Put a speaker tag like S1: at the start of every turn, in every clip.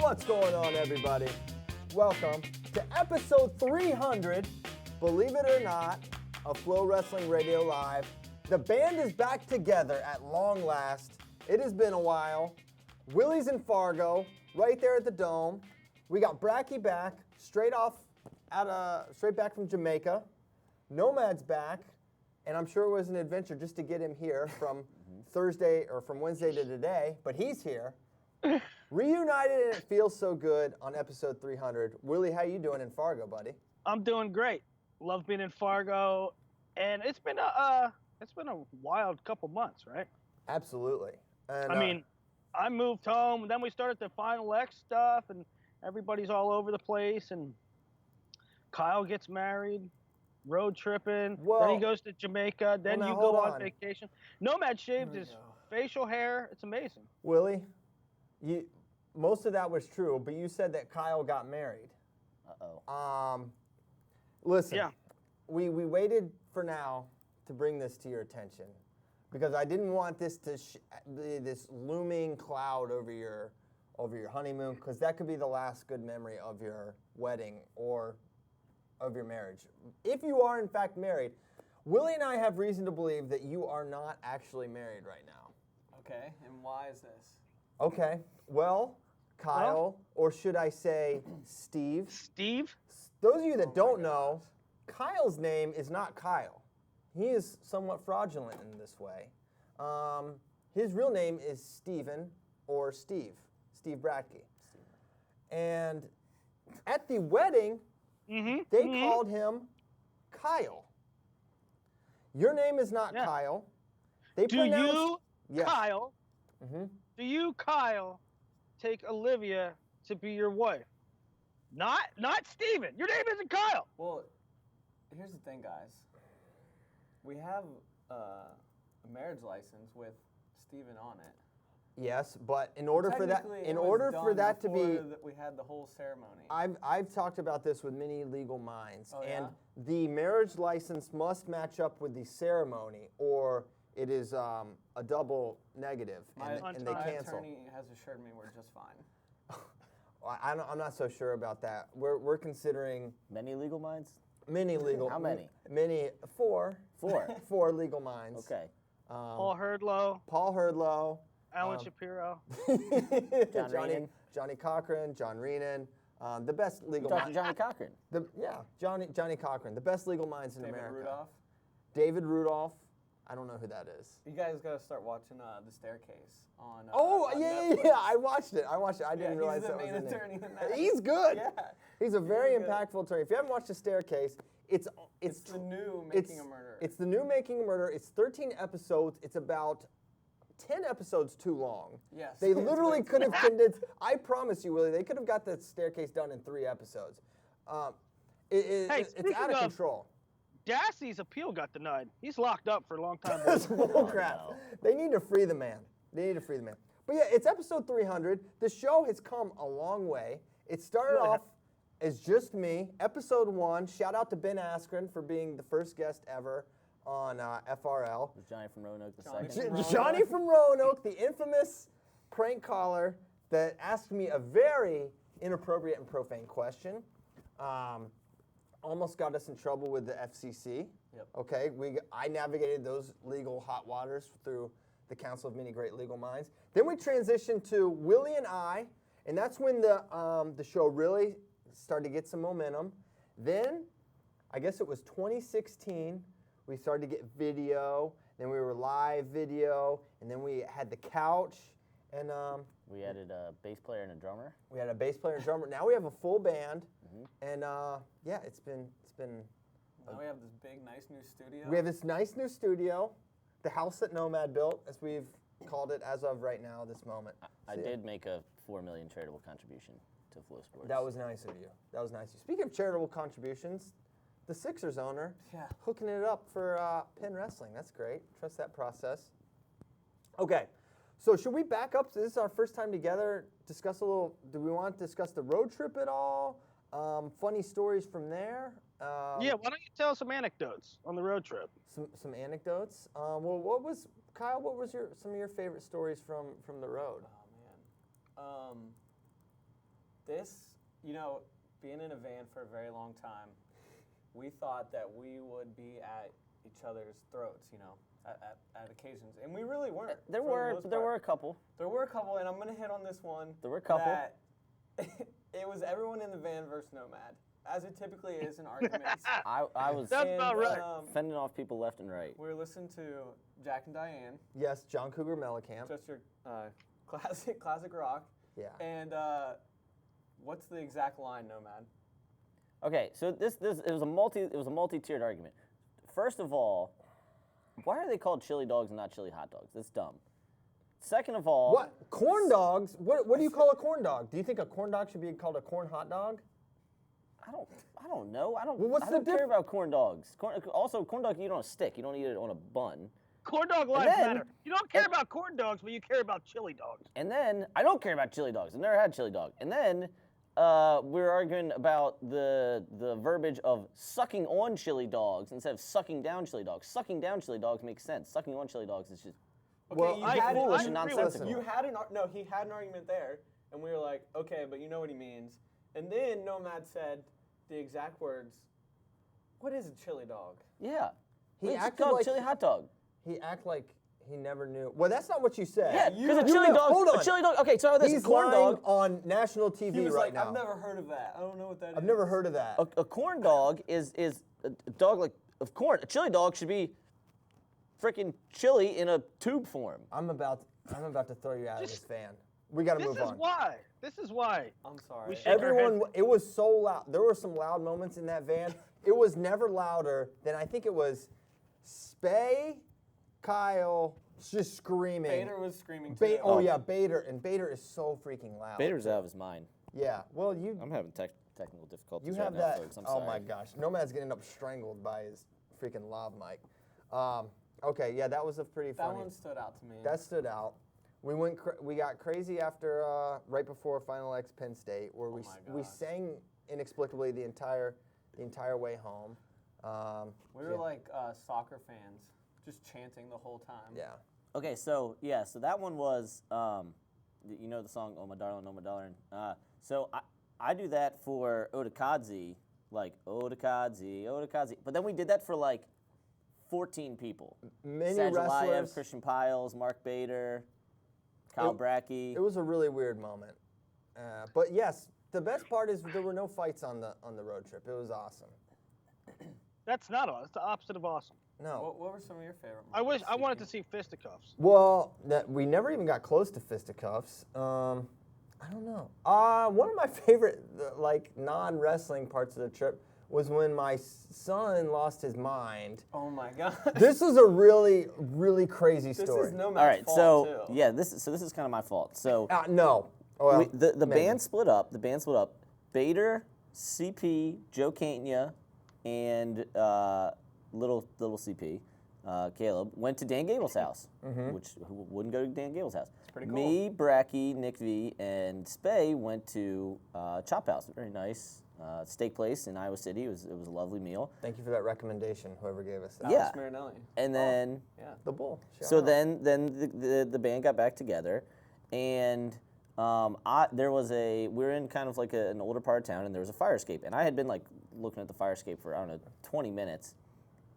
S1: What's going on, everybody? Welcome to episode 300, believe it or not, of Flo Wrestling Radio Live. The band is back together at long last. It has been a while. Willie's in Fargo, right there at the Dome. We got Bracky back, straight back from Jamaica. Nomad's back, and I'm sure it was an adventure just to get him here from from Wednesday to today, but he's here. Reunited, and it feels so good on episode 300. Willie, how you doing in Fargo, buddy?
S2: I'm doing great. Love being in Fargo, and it's been a wild couple months, right?
S1: Absolutely. And,
S2: I mean, I moved home, and then we started the Final X stuff, and everybody's all over the place, and Kyle gets married, road tripping, then he goes to Jamaica, then you go on vacation. Nomad shaved his facial hair. It's amazing.
S1: Willie, most of that was true, but you said that Kyle got married.
S3: Uh-oh.
S1: Listen, we waited for now to bring this to your attention because I didn't want this to this looming cloud over your honeymoon, because that could be the last good memory of your wedding or of your marriage. If you are in fact married, Willie and I have reason to believe that you are not actually married right now.
S4: Okay, and why is this?
S1: Okay, well, Kyle, or should I say Steve?
S2: Steve?
S1: Those of you that don't know, Kyle's name is not Kyle. He is somewhat fraudulent in this way. His real name is Steven, or Steve Bradke. And at the wedding, they called him Kyle. Your name is not Kyle.
S2: Kyle, do you, Kyle, take Olivia to be your wife? Not Steven. Your name isn't Kyle.
S4: Well, here's the thing, guys. We have a marriage license with Steven on it.
S1: Yes, but in order for that to be,
S4: we had the whole ceremony.
S1: I've talked about this with many legal minds, and the marriage license must match up with the ceremony, or it is a double negative, and they cancel.
S4: My attorney has assured me we're just fine.
S1: I'm not so sure about that. We're considering
S3: many legal minds.
S1: Many legal.
S3: How many?
S1: Four.
S3: Four.
S1: Four legal minds.
S3: Okay.
S2: Paul
S1: Hurdlow.
S2: Alan Shapiro.
S1: Johnny Cochran. John Reenan. The best legal minds.
S3: Johnny Cochran.
S1: Johnny Cochran. The best legal minds in America.
S4: Rudolph.
S1: David Rudolph. I don't know who that is.
S4: You guys got to start watching The Staircase on
S1: Netflix. I watched it. I didn't realize that was in there.
S4: He's the main attorney in that.
S1: He's good.
S4: Yeah.
S1: He's a very impactful attorney. If you haven't watched The Staircase, it's
S4: the new Making a Murder.
S1: It's the new Making a Murder. It's 13 episodes. It's about 10 episodes too long.
S4: Yes.
S1: They literally could have condensed. I promise you, Willie, they could have got The Staircase done in 3 episodes. It's out of control.
S2: Dassey's appeal got denied. He's locked up for a long time.
S1: That's bullcrap. They need to free the man. But yeah, it's episode 300. The show has come a long way. It started off as just me. Episode 1, shout out to Ben Askren for being the first guest ever on FRL.
S3: Was Johnny from Roanoke the second?
S1: Johnny from Roanoke, the infamous prank caller that asked me a very inappropriate and profane question. Almost got us in trouble with the FCC.
S4: Yep.
S1: Okay, I navigated those legal hot waters through the Council of Many Great Legal Minds. Then we transitioned to Willie and I, and that's when the show really started to get some momentum. Then, I guess it was 2016, we started to get video. Then we were live video, and then we had the couch, and
S3: we added a bass player and a drummer.
S1: We had a bass player and drummer. Now we have a full band, and it's been.
S4: Now we have this big, nice new studio.
S1: We have this nice new studio, the house that Nomad built, as we've called it as of right now, this moment.
S3: I did make a $4 million charitable contribution to Flo Sports.
S1: That was nice of you. Speaking of charitable contributions, the Sixers owner hooking it up for Penn Wrestling. That's great. Trust that process. Okay. So should we back up? So this is our first time together. Do we want to discuss the road trip at all? Funny stories from there?
S2: Why don't you tell some anecdotes on the road trip?
S1: Some anecdotes? Kyle, what was some of your favorite stories from the road?
S4: Oh, man. This, being in a van for a very long time, we thought that we would be at each other's throats, at occasions, and we really weren't.
S3: There were a couple.
S4: There were a couple, and I'm gonna hit on this one.
S3: There were a couple.
S4: That it was everyone in the van versus Nomad, as it typically is in arguments.
S3: I was
S2: That's about right.
S3: fending off people left and right.
S4: We were listening to Jack and Diane.
S1: Yes, John Cougar Mellencamp.
S4: Just your classic rock.
S1: Yeah.
S4: And what's the exact line, Nomad?
S3: Okay, so it was a multi-tiered argument. First of all, why are they called chili dogs and not chili hot dogs? That's dumb. Second of all,
S1: What? Corn dogs? What do you call a corn dog? Do you think a corn dog should be called a corn hot dog?
S3: I don't know. I don't.
S1: Well, what's
S3: I
S1: the
S3: don't care about corn dogs. Also, corn dog you eat on a stick. You don't eat it on a bun.
S2: Corn dog lives matter. You don't care about corn dogs, but you care about chili dogs.
S3: And then I don't care about chili dogs. I've never had chili dog. And then we're arguing about the verbiage of sucking on chili dogs instead of sucking down chili dogs. Sucking down chili dogs makes sense. Sucking on chili dogs is just
S1: Well,
S3: foolish and nonsensical.
S4: He had an argument there, and we were like, okay, but you know what he means. And then Nomad said the exact words, what is a chili dog?
S3: Yeah.
S1: He
S3: It's
S1: acted
S3: called
S1: like
S3: chili hot dog.
S1: He acted like he never knew. Well, that's not what you said.
S3: Yeah, because a
S1: You
S3: chili
S1: know-
S3: dog.
S1: hold on.
S3: A chili dog. Okay, so this
S1: He's
S3: corn
S1: lying
S3: dog.
S1: on national TV
S4: He was
S1: right
S4: like,
S1: now.
S4: I've never heard of that. I don't know what that is.
S1: I've never heard of that.
S3: A corn dog is a dog like of corn. A chili dog should be freaking chili in a tube form.
S1: I'm about to throw you out of this van. We got to move on.
S2: This is why.
S4: I'm sorry.
S2: We should- Shake our
S1: Everyone, it was so loud. There were some loud moments in that van. It was never louder than I think it was Spay, Kyle, just screaming.
S4: Bader was screaming too.
S1: Oh yeah, Bader, and Bader is so freaking loud.
S3: Bader's out of his mind.
S1: Yeah, well
S3: I'm having technical difficulties
S1: you
S3: right
S1: have
S3: now,
S1: that.
S3: folks. I'm
S1: Oh
S3: sorry.
S1: my gosh, Nomad's gonna end up strangled by his freaking lav mic. Okay, yeah, that was a pretty
S4: That
S1: funny.
S4: one stood out to me.
S1: That stood out. We got crazy after right before Final X Penn State, where we
S4: gosh.
S1: sang inexplicably the entire way home.
S4: We were like soccer fans, just chanting the whole time.
S1: Yeah.
S3: Okay, so that one was, you know the song "Oh My Darling, Oh My Darling." So I do that for Otakadze, like Otakadze, but then we did that for like 14 people.
S1: Many
S3: Sajalayev,
S1: wrestlers.
S3: Christian Piles, Mark Bader, Kyle Brackey.
S1: It was a really weird moment. But yes, the best part is there were no fights on the road trip. It was awesome.
S2: That's not awesome. It's the opposite of awesome.
S1: No.
S4: What were some of your favorite
S2: I
S4: moments?
S2: wanted to see fisticuffs.
S1: Well, we never even got close to fisticuffs. I don't know. One of my favorite non-wrestling parts of the trip was when my son lost his mind.
S4: Oh my god.
S1: This was a really, really crazy
S4: This
S1: story.
S4: is Nomad's
S3: All right,
S4: fault
S3: so
S4: too.
S3: yeah, this is kind of my fault. So
S1: No. Well,
S3: the
S1: maybe.
S3: band split up. Bader, CP, Joe Cania, and little CP, Caleb went to Dan Gable's house, who wouldn't go to Dan Gable's house.
S4: pretty cool.
S3: Me, Bracky, Nick V, and Spay went to Chop House. Very nice steak place in Iowa City. It was a lovely meal.
S1: Thank you for that recommendation, whoever gave us that.
S3: Yeah.
S4: Marinelli.
S3: And then
S4: Yeah.
S1: The bull. Shout
S3: so
S1: out.
S3: then the band got back together, and we were in kind of like an older part of town, and there was a fire escape, and I had been like looking at the fire escape for 20 minutes,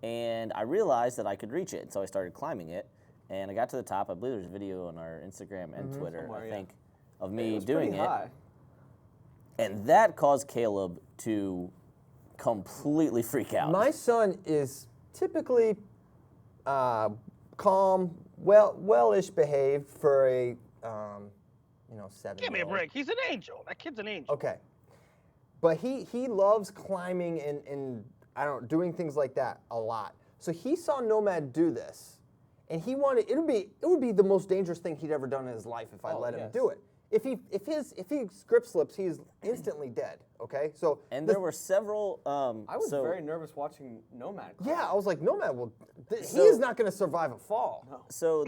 S3: and I realized that I could reach it, so I started climbing it, and I got to the top. I believe there's a video on our Instagram and Twitter,
S4: Somewhere,
S3: I
S4: yeah.
S3: think, of
S4: It
S3: me
S4: was
S3: doing
S4: pretty
S3: it,
S4: high.
S3: and that caused Caleb to completely freak out.
S1: My son is typically calm, well-ish behaved for a 7-year-old.
S2: Give me a break. He's an angel. That kid's an angel.
S1: Okay, but he loves climbing and doing things like that a lot. So he saw Nomad do this, and he wanted it would be the most dangerous thing he'd ever done in his life if I let him
S4: yes.
S1: do it. If he grip slips, he's instantly dead. Okay, so
S3: And there were several.
S4: I was very nervous watching Nomad. climb.
S1: yeah, I was like, Nomad he is not going to survive a fall.
S4: No.
S3: So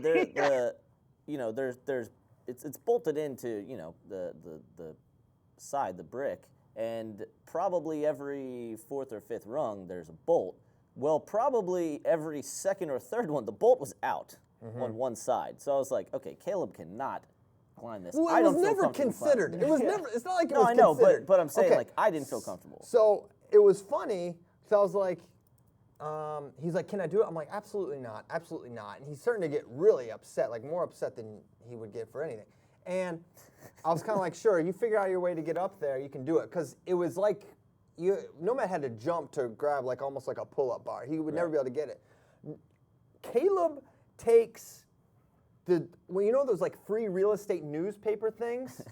S3: it's bolted into the side, the brick, and probably every fourth or fifth rung there's a bolt. Well, probably every second or third one the bolt was out on one side. So I was like, okay, Caleb cannot decline this.
S1: Well,
S3: I
S1: it
S3: don't
S1: was
S3: feel
S1: never
S3: comfortable
S1: considered.
S3: declining
S1: It was never. It's not like it
S3: No,
S1: was
S3: I know,
S1: considered.
S3: but I'm saying
S1: Okay.
S3: like I didn't feel comfortable.
S1: So it was funny. So I was like, he's like, can I do it? I'm like, absolutely not, absolutely not. And he's starting to get really upset, like more upset than he would get for anything. And I was kind of like, sure, you figure out your way to get up there, you can do it. Because it was like, Nomad had to jump to grab like almost like a pull-up bar. He would never be able to get it. Caleb takes well, you know those like free real estate newspaper things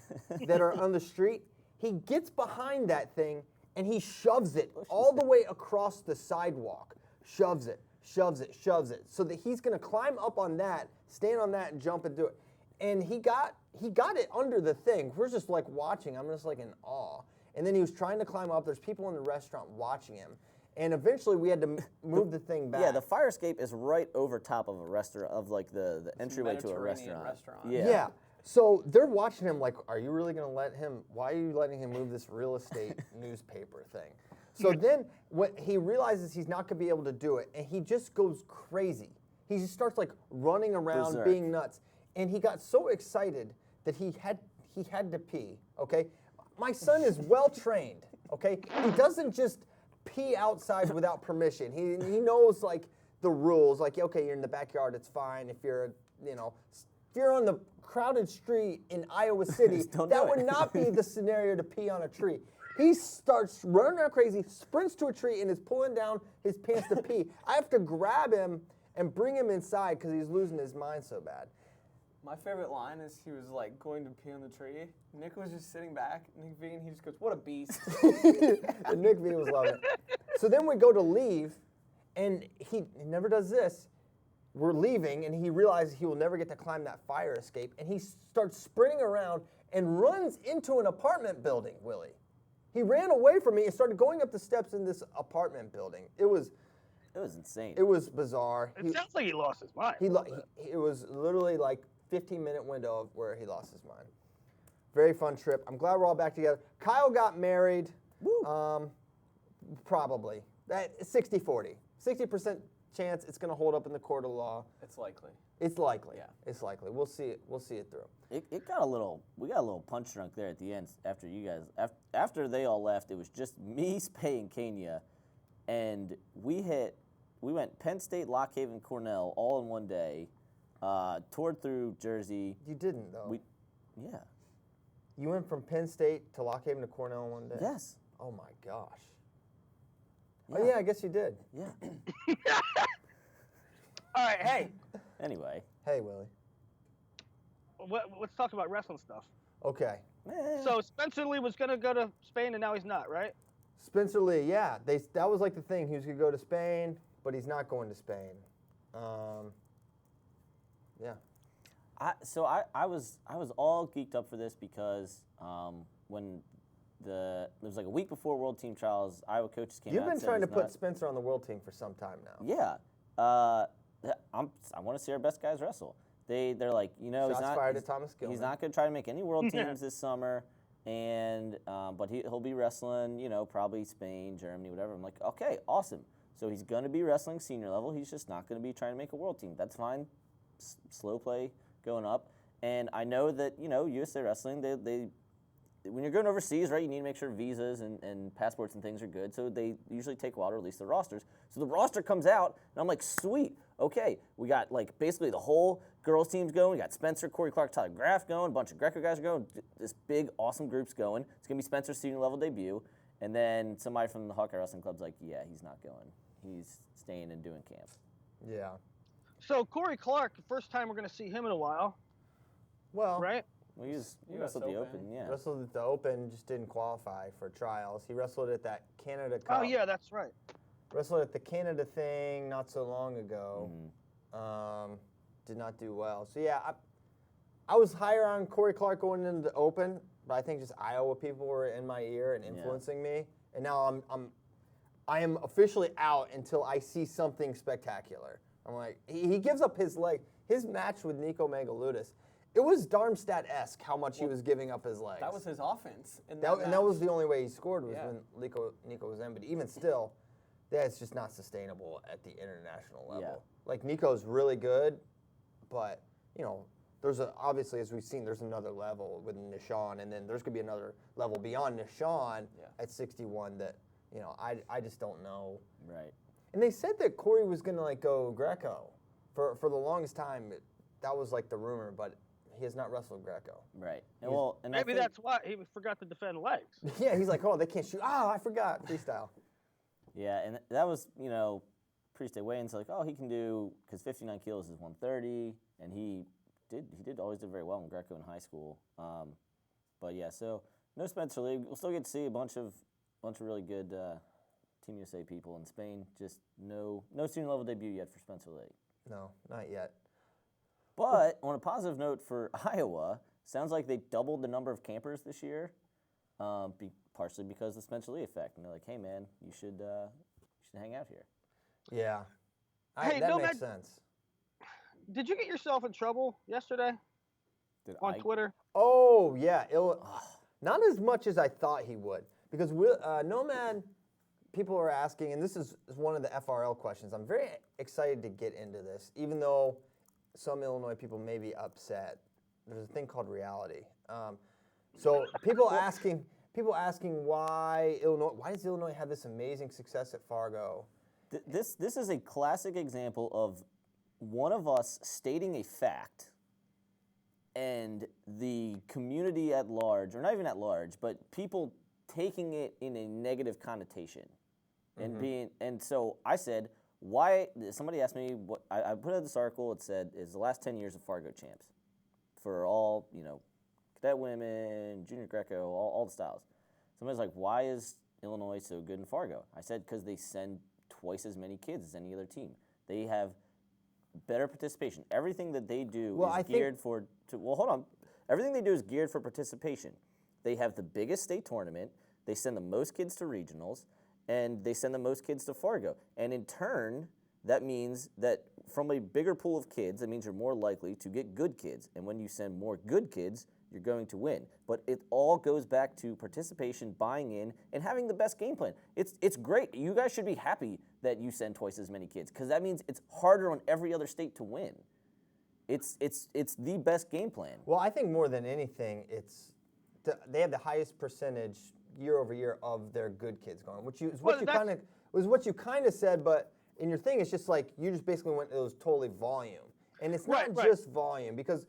S1: that are on the street? He gets behind that thing and he shoves it all the way across the sidewalk. Shoves it, shoves it, shoves it. So that he's gonna climb up on that, stand on that and jump and do it. And he got it under the thing. We're just like watching, I'm just like in awe. And then he was trying to climb up, there's people in the restaurant watching him. And eventually we had to move the thing back.
S3: Yeah, the fire escape is right over top of a restaurant, of like the entryway to a
S4: Mediterranean
S3: restaurant.
S1: Yeah. So they're watching him like, are you really going to let him, why are you letting him move this real estate newspaper thing? So then when he realizes he's not going to be able to do it, and he just goes crazy. He just starts like running around,
S3: Berserk.
S1: being nuts. And he got so excited that he had to pee, okay? My son is well trained, okay? He doesn't just pee outside without permission. He knows like the rules. Like, okay, you're in the backyard, it's fine. If you're, if you're on the crowded street in Iowa City, that would not be the scenario to pee on a tree. He starts running around crazy, sprints to a tree, and is pulling down his pants to pee. I have to grab him and bring him inside because he's losing his mind so bad.
S4: My favorite line is he was like going to pee on the tree. Nick was just sitting back. Nick V, and he just goes, "What a beast!"
S1: And Nick V was loving it. So then we go to leave, and he never does this. We're leaving, and he realizes he will never get to climb that fire escape, and he starts sprinting around and runs into an apartment building. Willie, he ran away from me and started going up the steps in this apartment building. It was
S3: insane.
S1: It was bizarre.
S2: It sounds like he lost his mind.
S1: It was literally like 15-minute window of where he lost his mind. Very fun trip. I'm glad we're all back together. Kyle got married. Woo. Probably. That 60-40. 60% chance it's going to hold up in the court of law.
S4: It's likely.
S1: It's likely.
S4: Yeah.
S1: It's likely. We'll see it. We'll see it through.
S3: We got a little punch drunk there at the end after you guys, after they all left. It was just me, Spay, and Kenya, and we went Penn State, Lock Haven, Cornell all in one day. Toured through Jersey.
S1: You didn't, though.
S3: Yeah.
S1: You went from Penn State to Lock Haven to Cornell in one day?
S3: Yes.
S1: Oh, my gosh.
S3: Yeah.
S1: Oh, yeah, I guess you did.
S3: Yeah.
S2: All right, hey,
S3: Anyway.
S1: Hey, Willie.
S2: let's talk about wrestling stuff.
S1: Okay.
S2: So Spencer Lee was going to go to Spain, and now he's not, right?
S1: Spencer Lee, yeah. That was like the thing. He was going to go to Spain, but he's not going to Spain. Yeah.
S3: I was all geeked up for this because when it was like a week before World Team Trials, Iowa coaches came out.
S1: You've been
S3: and said
S1: trying to
S3: he's
S1: put
S3: not-
S1: Spencer on the world team for some time now.
S3: Yeah. I want to see our best guys wrestle. They're like,
S1: Shots
S3: he's not
S1: fired at Thomas Gilman.
S3: He's not going to try to make any world teams this summer, and but he'll be wrestling, probably Spain, Germany, whatever. I'm like, okay, awesome. So he's going to be wrestling senior level. He's just not going to be trying to make a world team. That's fine. Slow play going up. And I know that, USA Wrestling, they when you're going overseas, right, you need to make sure visas and passports and things are good. So they usually take a while to release the rosters. So the roster comes out, and I'm like, sweet, okay. We got, like, basically the whole girls team's going. We got Spencer, Corey Clark, Tyler Graff going. A bunch of Greco guys are going. This big, awesome group's going. It's going to be Spencer's senior level debut. And then somebody from the Hawkeye Wrestling Club's like, yeah, he's not going. He's staying and doing camp.
S1: Yeah.
S2: So Corey Clark, the first time we're going to see him in a while,
S1: Well,
S2: right?
S3: Well, he
S4: US
S3: wrestled the
S4: Open.
S3: Open, yeah.
S1: wrestled at the Open, just didn't qualify for trials. He wrestled at that Canada Cup.
S2: Oh, yeah, that's right.
S1: Wrestled at the Canada thing not so long ago.
S3: Mm-hmm.
S1: Did not do well. So, yeah, I was higher on Corey Clark going into the Open, but I think just Iowa people were in my ear and influencing me. And now I am officially out until I see something spectacular. I'm like, he gives up his leg. His match with Nico Megaludis, it was Darmstadt-esque how much he was giving up his legs.
S4: That was his offense.
S1: And that was the only way he scored was when Nico was in. But even still, it's just not sustainable at the international level.
S3: Yeah.
S1: Like, Nico's really good, but, obviously, as we've seen, there's another level with Nishan, and then there's going to be another level beyond Nishan at 61 that, I just don't know.
S3: Right.
S1: And they said that Corey was going to, go Greco. For the longest time, that was, the rumor, but he has not wrestled Greco.
S3: Right. And
S2: maybe that's why he forgot to defend legs.
S1: Yeah, he's like, oh, they can't shoot. Oh, I forgot. Freestyle.
S3: Yeah, and that was, pre-state weigh-ins, he can do, because 59 kilos is 130, and he always did very well in Greco in high school. But yeah, so no Spencer Lee. We'll still get to see a bunch of really good Team USA people in Spain. Just no senior level debut yet for Spencer Lee.
S1: No, not yet.
S3: But on a positive note for Iowa, sounds like they doubled the number of campers this year, partially because of the Spencer Lee effect. And they're like, hey man, you should hang out here.
S1: Yeah,
S2: that
S1: makes sense.
S2: Did you get yourself in trouble yesterday on Twitter?
S1: Oh, yeah. Not as much as I thought he would. Because Nomad, people are asking, and this is one of the FRL questions. I'm very excited to get into this, even though some Illinois people may be upset. There's a thing called reality. So people asking why does Illinois have this amazing success at Fargo?
S3: This is a classic example of one of us stating a fact and the community at large, or not even at large, but people taking it in a negative connotation. And so I said, why, somebody asked me, what I put out this article, it said, is the last 10 years of Fargo champs for all, cadet women, junior Greco, all the styles. Somebody's like, why is Illinois so good in Fargo? I said, because they send twice as many kids as any other team. They have better participation. Everything that they do is geared for, hold on. Everything they do is geared for participation. They have the biggest state tournament. They send the most kids to regionals, and they send the most kids to Fargo. And in turn, that means that from a bigger pool of kids, that means you're more likely to get good kids. And when you send more good kids, you're going to win. But it all goes back to participation, buying in, and having the best game plan. It's great. You guys should be happy that you send twice as many kids, because that means it's harder on every other state to win. It's the best game plan.
S1: Well, I think more than anything, they have the highest percentage year over year of their good kids going, which is what you kind of said, but in your thing, it's just you just basically went, it was totally volume. And it's not just volume, because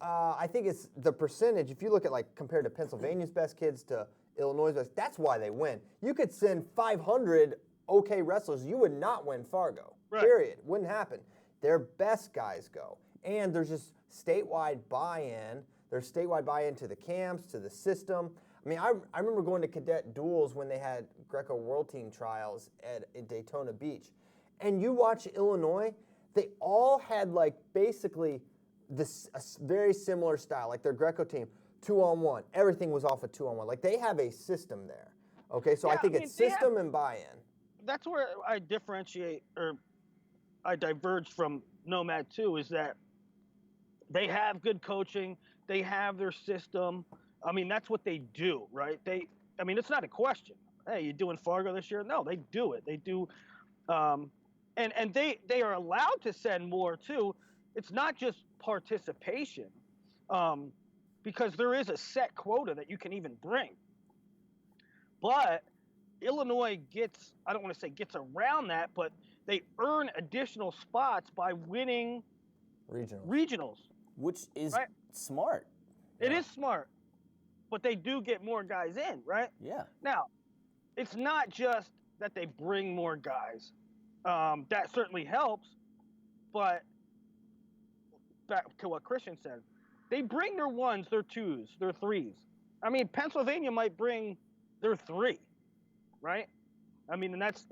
S1: I think it's the percentage. If you look at compared to Pennsylvania's best kids to Illinois' best, that's why they win. You could send 500 okay wrestlers, you would not win Fargo. Right. Period. Wouldn't happen. Their best guys go. And there's just statewide buy-in. There's statewide buy-in to the camps, to the system. I mean, I remember going to cadet duels when they had Greco World Team trials at Daytona Beach. And you watch Illinois, they all had basically this very similar style, their Greco team, 2-on-1. Everything was off of 2-on-1. They have a system there. Okay, so I think it's system and buy-in.
S2: That's where I differentiate, or I diverge from Nomad too, is that they have good coaching, they have their system. I mean, that's what they do, right? It's not a question. Hey, you doing Fargo this year? No, they do it. They do, and they are allowed to send more too. It's not just participation, because there is a set quota that you can even bring. But Illinois I don't want to say gets around that, but they earn additional spots by winning regionals.
S3: Which is smart.
S2: It is smart, but they do get more guys in, right?
S3: Yeah.
S2: Now, it's not just that they bring more guys. That certainly helps, but back to what Christian said, they bring their ones, their twos, their threes. I mean, Pennsylvania might bring their 3, right? I mean, and that's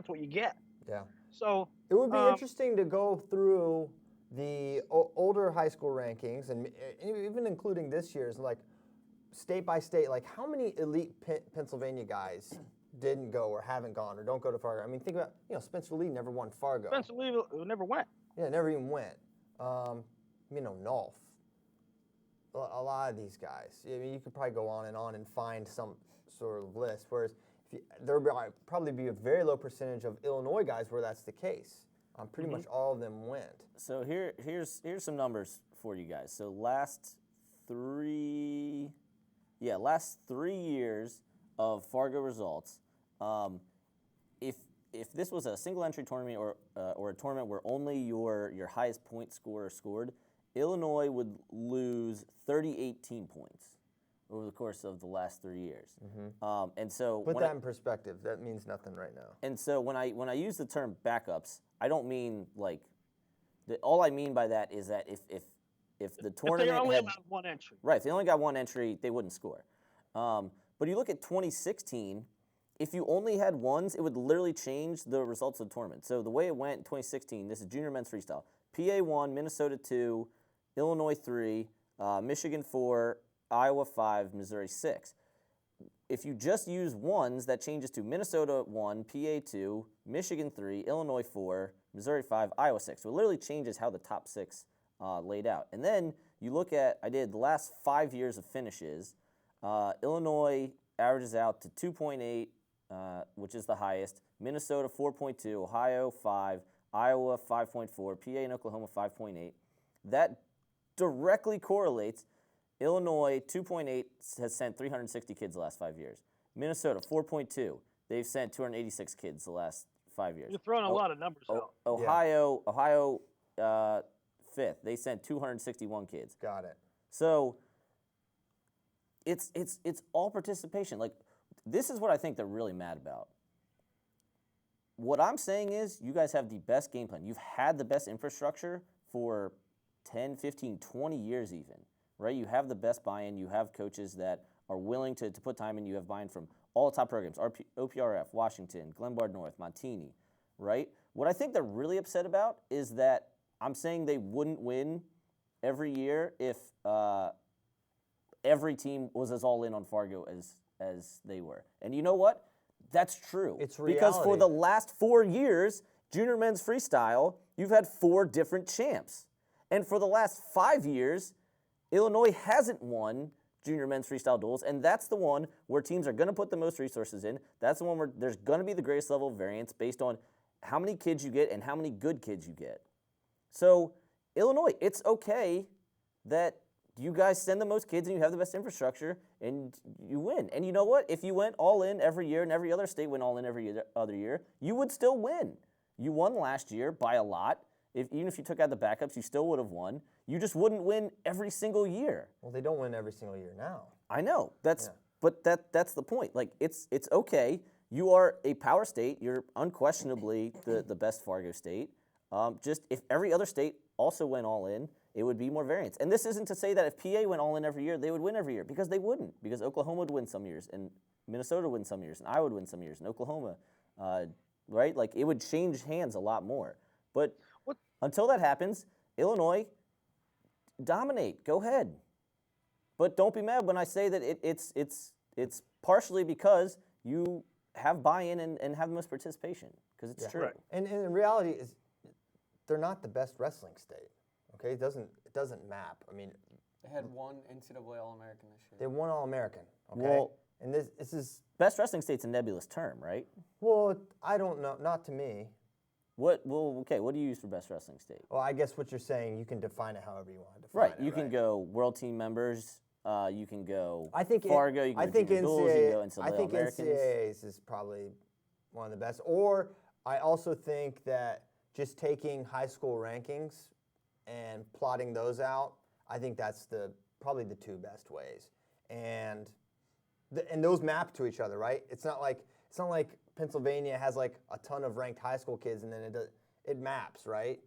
S2: what you get.
S1: Yeah.
S2: So
S1: it would be interesting to go through the older high school rankings, and even including this year's, state by state, how many elite Pennsylvania guys didn't go or haven't gone or don't go to Fargo? I mean, think about, Spencer Lee never won Fargo.
S2: Spencer Lee never went.
S1: Yeah, never even went. Nolf. A lot of these guys. I mean, you could probably go on and find some sort of list, whereas there would probably be a very low percentage of Illinois guys where that's the case. Pretty much all of them went.
S3: So here's some numbers for you guys. So last 3 years of Fargo results, if this was a single entry tournament or a tournament where only your highest point scorer scored, Illinois would lose 38 team points over the course of the last 3 years. And so
S1: put that in perspective. That means nothing right now.
S3: And so when I use the term backups, I don't mean like all I mean by that is that if the tournament
S2: if they only
S3: had,
S2: allowed one entry,
S3: right? If they only got one entry, they wouldn't score. But you look at 2016. If you only had ones, it would literally change the results of the tournament. So the way it went in 2016, this is junior men's freestyle. PA 1, Minnesota 2, Illinois 3, Michigan 4, Iowa 5, Missouri 6. If you just use ones, that changes to Minnesota 1, PA 2, Michigan 3, Illinois 4, Missouri 5, Iowa 6. So it literally changes how the top 6 laid out. And then you look at, I did the last 5 years of finishes. Illinois averages out to 2.8, which is the highest. Minnesota 4.2, Ohio 5, Iowa 5.4, PA and Oklahoma 5.8. That directly correlates. Illinois 2.8 has sent 360 kids the last 5 years. Minnesota 4.2, they've sent 286 kids the last 5 years.
S2: You're throwing a lot of numbers out.
S3: Ohio 5th, they sent 261 kids.
S1: Got it.
S3: So it's all participation. Like, this is what I think they're really mad about. What I'm saying is you guys have the best game plan. You've had the best infrastructure for 10, 15, 20 years even, right? You have the best buy-in. You have coaches that are willing to put time in. You have buy-in from all the top programs, OPRF, Washington, Glenbard North, Montini, right? What I think they're really upset about is that I'm saying they wouldn't win every year if every team was as all in on Fargo as they were. And you know what? That's true.
S1: It's reality.
S3: Because for the last 4 years, junior men's freestyle, you've had 4 different champs. And for the last 5 years, Illinois hasn't won junior men's freestyle duels, and that's the one where teams are going to put the most resources in. That's the one where there's going to be the greatest level of variance based on how many kids you get and how many good kids you get. So, Illinois, it's okay that you guys send the most kids and you have the best infrastructure and you win. And you know what? If you went all in every year and every other state went all in every other year, you would still win. You won last year by a lot. Even if you took out the backups, you still would have won. You just wouldn't win every single year.
S1: Well, they don't win every single year now.
S3: I know. But that's the point. Like, it's okay. You are a power state. You're unquestionably the best Fargo state. Just if every other state also went all in, it would be more variance. And this isn't to say that if PA went all in every year, they would win every year, because they wouldn't. Because Oklahoma would win some years, and Minnesota would win some years, and Iowa would win some years, and Oklahoma, right? Like, it would change hands a lot more. But until that happens, Illinois, dominate. Go ahead. But don't be mad when I say that it's partially because you have buy-in and have the most participation, because it's true.
S2: Right.
S1: And in reality, is they're not the best wrestling state. Okay, it doesn't map. I mean,
S4: They had one NCAA All-American this year.
S1: they won All-American. Okay,
S3: Well,
S1: and this is
S3: best wrestling state's a nebulous term, right?
S1: well, I don't know. Not to me.
S3: What do you use for best wrestling state?
S1: Well, I guess what you're saying, you can define it however you want to define
S3: Right.
S1: it.
S3: You can go world team members. You can go
S1: I think
S3: Fargo. You can
S1: I
S3: go
S1: think
S3: junior duels, you can go
S1: I think
S3: Americans.
S1: NCAAs is probably one of the best. Or I also think that just taking high school rankings and plotting those out, I think that's probably the 2 best ways. And those map to each other, right? It's not like Pennsylvania has like a ton of ranked high school kids, and then it maps, right?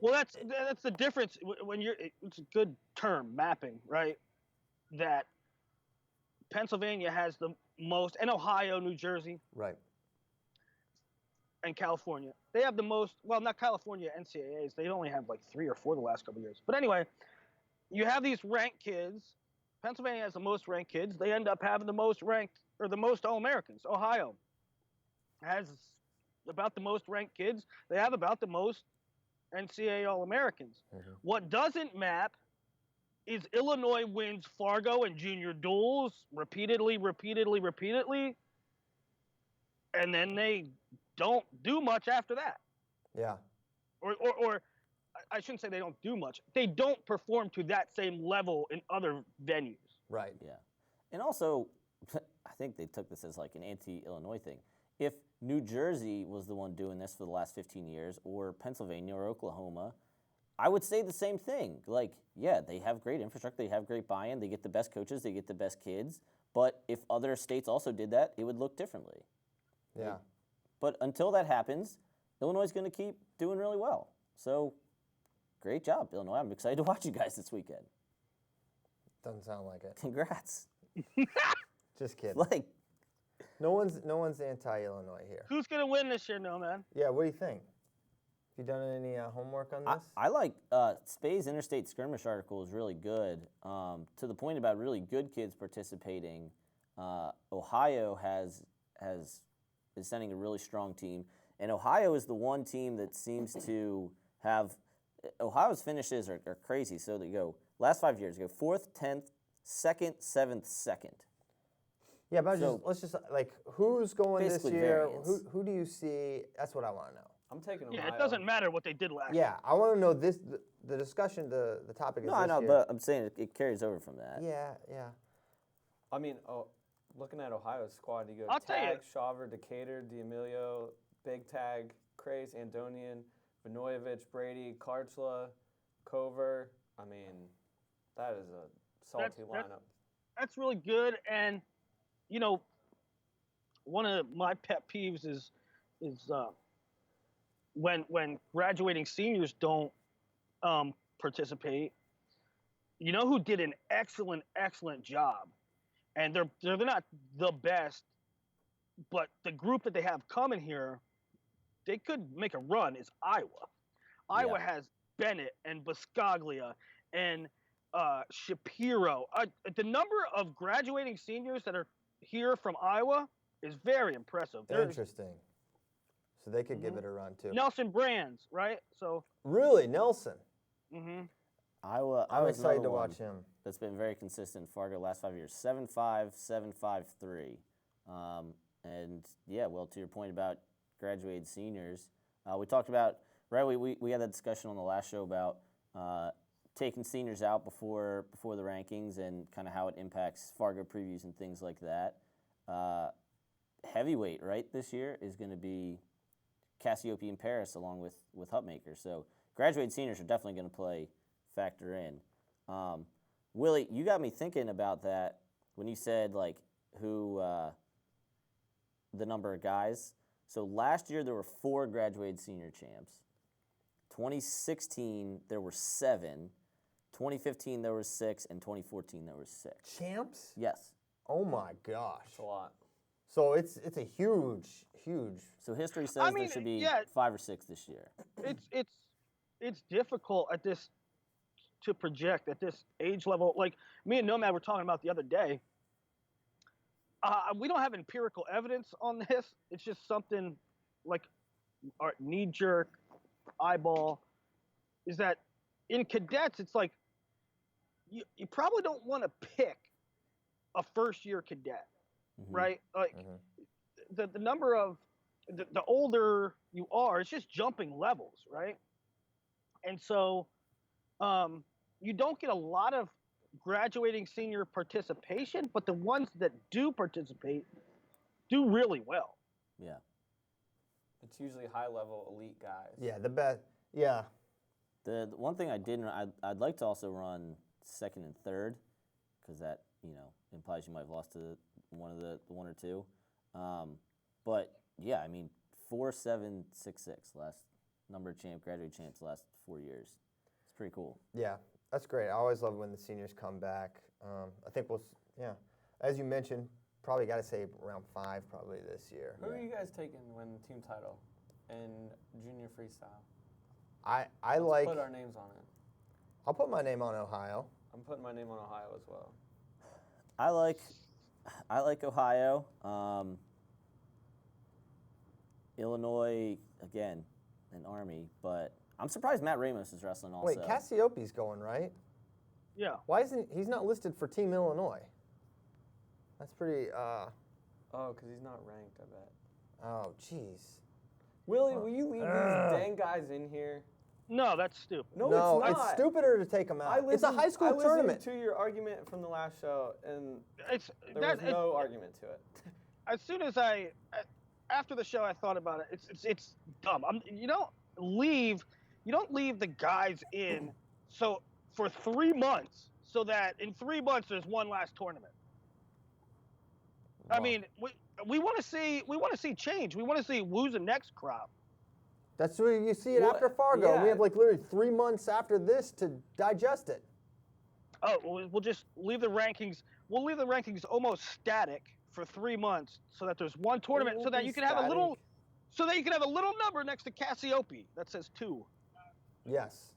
S2: Well, that's the difference when it's a good term, mapping, right? That Pennsylvania has the most, and Ohio, New Jersey,
S1: Right.
S2: and California. They have the most, well, not California, NCAAs. They only have like 3 or 4 the last couple of years. But anyway, you have these ranked kids. Pennsylvania has the most ranked kids. They end up having the most ranked, or the most All-Americans. Ohio has about the most ranked kids. They have about the most NCAA All-Americans.
S1: Mm-hmm.
S2: What doesn't map is Illinois wins Fargo and junior duels repeatedly, and then they don't do much after that.
S1: Yeah.
S2: Or I shouldn't say they don't do much. They don't perform to that same level in other venues.
S1: Right.
S3: Yeah. And also, I think they took this as like an anti-Illinois thing. If New Jersey was the one doing this for the last 15 years, or Pennsylvania or Oklahoma, I would say the same thing. Like, yeah, they have great infrastructure, they have great buy-in, they get the best coaches, they get the best kids. But if other states also did that, it would look differently.
S1: Yeah.
S3: But until that happens, Illinois is going to keep doing really well. So, great job, Illinois. I'm excited to watch you guys this weekend.
S1: Doesn't sound like it.
S3: Congrats.
S1: Just kidding.
S3: Like,
S1: no one's anti-Illinois here.
S2: Who's going to win this year, no, man?
S1: Yeah, what do you think? Have you done any homework on this?
S3: I like Spay's Interstate Skirmish article is really good. To the point about really good kids participating, Ohio is sending a really strong team, and Ohio is the one team that seems to have Ohio's finishes are crazy. So they go last 5 years, go 4th, 10th, 2nd, 7th, 2nd.
S1: Yeah, but let's just like who's going this year?
S3: Variance.
S1: Who do you see? That's what I want to know.
S4: I'm taking Ohio.
S2: Yeah, it doesn't matter what they did last year.
S1: Yeah, I want to know this. The discussion, the topic is
S3: No, I
S1: this
S3: know,
S1: year.
S3: but I'm saying it carries over from that.
S1: Yeah, yeah.
S4: I mean, looking at Ohio's squad, you go
S2: I'll tell you.
S4: Tag, Shawver, Decatur, D'Amelio, Big Tag, Craze, Andonian, Vinojevic, Brady, Karchla, Cover. I mean, that is a salty lineup.
S2: That's really good, and you know, one of my pet peeves is when graduating seniors don't participate. You know who did an excellent job, and they're not the best, but the group that they have coming here, they could make a run. Is Iowa. Iowa has Bennett and Biscaglia and Shapiro. The number of graduating seniors that are here from Iowa is very impressive.
S1: Interesting. So they could give it a run too.
S2: Nelson Brands, right? So
S1: really, Nelson.
S2: Mm-hmm.
S3: Iowa.
S1: I'm excited to watch him.
S3: That's been very consistent. Fargo last 5 years, 7-5, 7-5-3, and yeah. Well, to your point about graduated seniors, we talked about we had that discussion on the last show about taking seniors out before the rankings and kind of how it impacts Fargo previews and things like that. Heavyweight, right, this year is going to be Cassiope and Paris along with Hutmaker. So graduated seniors are definitely going to factor in. Willie, you got me thinking about that when you said like who the number of guys. So last year there were 4 graduated senior champs. 2016 there were 7. 2015 there was 6, and 2014 there was 6.
S1: Champs?
S3: Yes.
S1: Oh my gosh.
S4: That's a lot.
S1: So it's a huge.
S3: So history says there should be 5 or 6 this year.
S2: It's difficult at this to project at this age level. Like me and Nomad were talking about the other day. We don't have empirical evidence on this. It's just something like our knee-jerk eyeball. Is that in cadets? It's like you probably don't want to pick a first-year cadet, right? Like the number of the older you are, it's just jumping levels, right? And so you don't get a lot of graduating senior participation, but the ones that do participate do really well.
S3: Yeah.
S4: It's usually high-level elite guys.
S1: Yeah, the best. Yeah.
S3: The one thing I'd like to also run 2nd and 3rd, because that implies you might have lost to one of the 1 or 2. But yeah, I mean 4-7-6-6 last number of graduate champs last 4 years. It's pretty cool.
S1: Yeah, that's great. I always love when the seniors come back. I think as you mentioned, probably got to say around 5 probably this year.
S4: Who are you guys taking to win the team title in junior freestyle?
S1: Let's
S4: put our names on it.
S1: I'll put my name on Ohio.
S4: I'm putting my name on Ohio as well.
S3: I like Ohio. Illinois again, an Army, but I'm surprised Matt Ramos is wrestling also.
S1: Wait, Cassiope's going, right?
S2: Yeah.
S1: Why isn't he's not listed for Team Illinois? That's pretty.
S4: Oh, because he's not ranked, I bet.
S1: Oh, jeez.
S4: Willie, will you leave these dang guys in here?
S2: No, that's stupid.
S4: No, it's
S1: it's
S4: not.
S1: stupider to take them out. It's a high school tournament.
S4: I listened to your argument from the last show, and there was
S2: no
S4: no argument to it.
S2: As soon as after the show, I thought about it. It's dumb. You don't leave the guys in for 3 months so that in 3 months there's one last tournament. Wow. I mean, we want to see change. We want to see who's the next crop.
S1: That's where you see it after Fargo.
S4: Yeah.
S1: We have like literally 3 months after this to digest it.
S2: Oh, we'll just leave the rankings. We'll leave the rankings almost static for 3 months, so that there's one tournament, so that you can have a little number next to Cassiope that says 2.
S1: Yes.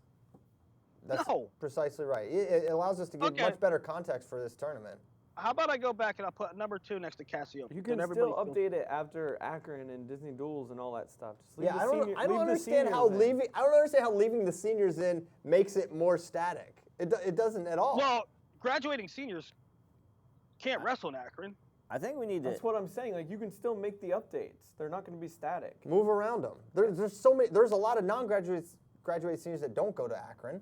S1: That's precisely right. It allows us to get much better context for this tournament.
S2: How about I go back and I'll put number 2 next to Cassiope?
S4: You can still update it after Akron and Disney Duels and all that stuff. Just leave
S1: I don't understand how leaving the seniors in makes it more static. It doesn't at all.
S2: Well, graduating seniors can't wrestle in Akron.
S3: I think we need to.
S4: That's what I'm saying. Like, you can still make the updates. They're not going to be static.
S1: Move around them. There's so many. There's a lot of graduate seniors that don't go to Akron.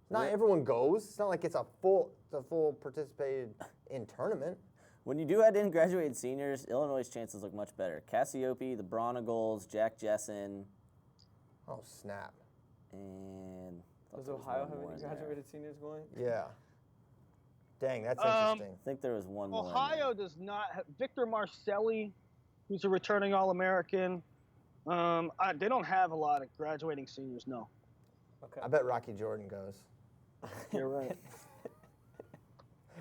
S1: Not everyone goes. It's not like it's a full participated in tournament.
S3: When you do add in graduated seniors, Illinois' chances look much better. Cassiope, the Bronagles, Jack Jessen.
S1: Oh, snap.
S3: And
S4: does Ohio have any graduated seniors going?
S1: Yeah. Dang, that's interesting.
S3: I think there was one more.
S2: Ohio does not have Victor Marcelli, who's a returning All-American. They don't have a lot of graduating seniors, no.
S1: Okay. I bet Rocky Jordan goes.
S2: You're right.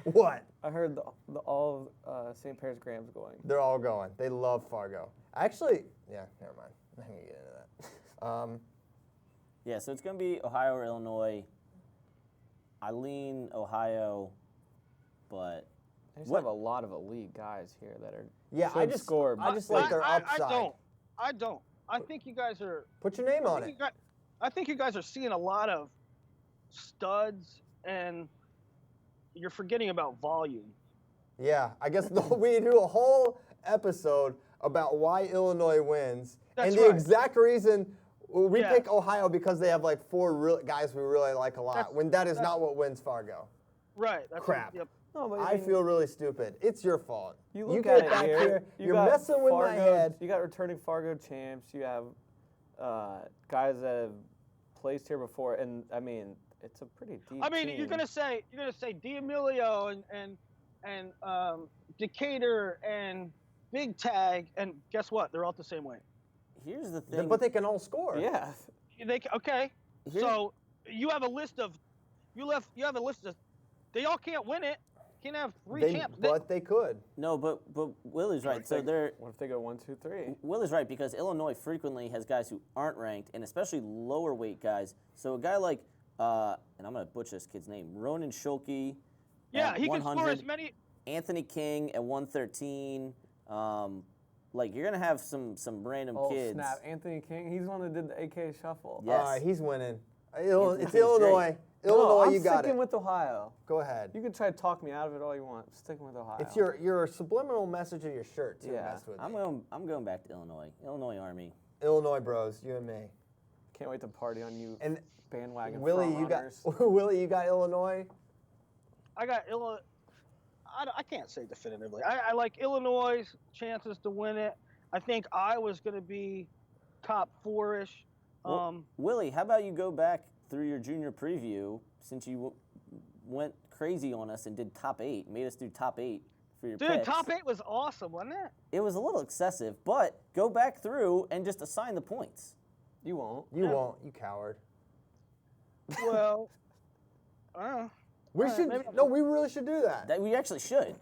S1: What?
S4: I heard all of St. Paris Graham's going.
S1: They're all going. They love Fargo. Actually, yeah, never mind. I'm not going to get into that.
S3: Yeah, so it's going to be Ohio or Illinois. I lean Ohio, but
S4: they just have a lot of elite guys here that are
S1: I just like their upside.
S2: I don't. I think you guys are.
S1: Put your name on it.
S2: I think you guys are seeing a lot of studs, and you're forgetting about volume.
S1: Yeah, I guess we do a whole episode about why Illinois wins, and the exact reason we pick Ohio because they have like 4 guys we really like a lot. When that is not what wins Fargo.
S2: Right.
S1: Crap.
S2: Yep.
S4: No, but
S1: I feel really stupid. It's your fault.
S4: You
S1: get back here. You're messing with my head.
S4: You got returning Fargo champs. You have guys that have placed here before, and I mean, it's a pretty deep team.
S2: You're gonna say D'Amelio and Decatur and Big Tag, and guess what? They're all the same way.
S3: Here's the thing.
S1: But they can all score.
S4: Yeah.
S2: Okay. So you have a list of. They all can't win it. Can't have 3 champs.
S1: But they could.
S3: No, but Willie's right. So
S4: what if they go 1, 2, 3?
S3: Willie's right because Illinois frequently has guys who aren't ranked, and especially lower weight guys. So a guy like, and I'm gonna butcher this kid's name, Ronan Schulke.
S2: Yeah, he can score as many.
S3: Anthony King at 113. Like you're gonna have some random kids.
S4: Oh snap! Anthony King, he's the one that did the AK shuffle.
S3: Yes.
S1: He's winning. It's Illinois.
S3: Great.
S1: Illinois,
S4: I'm
S1: you got it.
S4: sticking with Ohio.
S1: Go ahead.
S4: You can try to talk me out of it all you want. I'm sticking with Ohio.
S1: It's your subliminal message of your shirt too.
S4: Yeah.
S3: I'm going back to Illinois. Illinois Army.
S1: Illinois bros, you and me.
S4: Can't wait to party on you.
S1: And
S4: bandwagon.
S1: Willie, you got Illinois.
S2: I got Illinois. I can't say definitively. I like Illinois' chances to win it. I think Iowa's going to be top 4-ish.
S3: Willie, how about you go back through your junior preview since you went crazy on us and did top 8, made us do top 8 for your picks.
S2: Dude, top 8 was awesome, wasn't it?
S3: It was a little excessive, but go back through and just assign the points.
S4: You won't.
S1: You won't, you coward.
S2: Well,
S1: we really should do that.
S3: We actually should.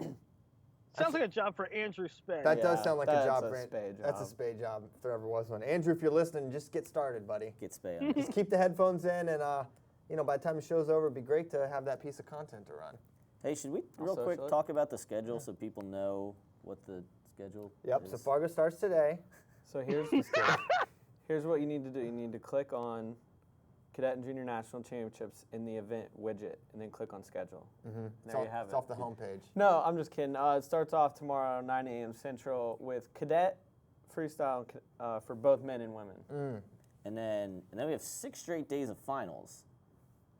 S2: Sounds like a job for Andrew Spade.
S1: That does sound like a job for
S4: Spade job.
S1: That's a Spade job if there ever was one. Andrew, if you're listening, just get started, buddy.
S3: Get Spade.
S1: Just keep the headphones in, and by the time the show's over, it'd be great to have that piece of content to run.
S3: Hey, should we real quick talk about the schedule so people know what the schedule
S1: Yep.
S3: is?
S1: So Fargo starts today.
S4: So here's the schedule. Here's what you need to do. You need to click on Cadet and Junior National Championships in the event widget, and then click on schedule.
S1: Mm-hmm.
S4: There you have it.
S1: It's off the homepage.
S4: No, I'm just kidding. It starts off tomorrow, 9 a.m. Central, with Cadet Freestyle for both men and women.
S3: And then we have 6 straight days of finals.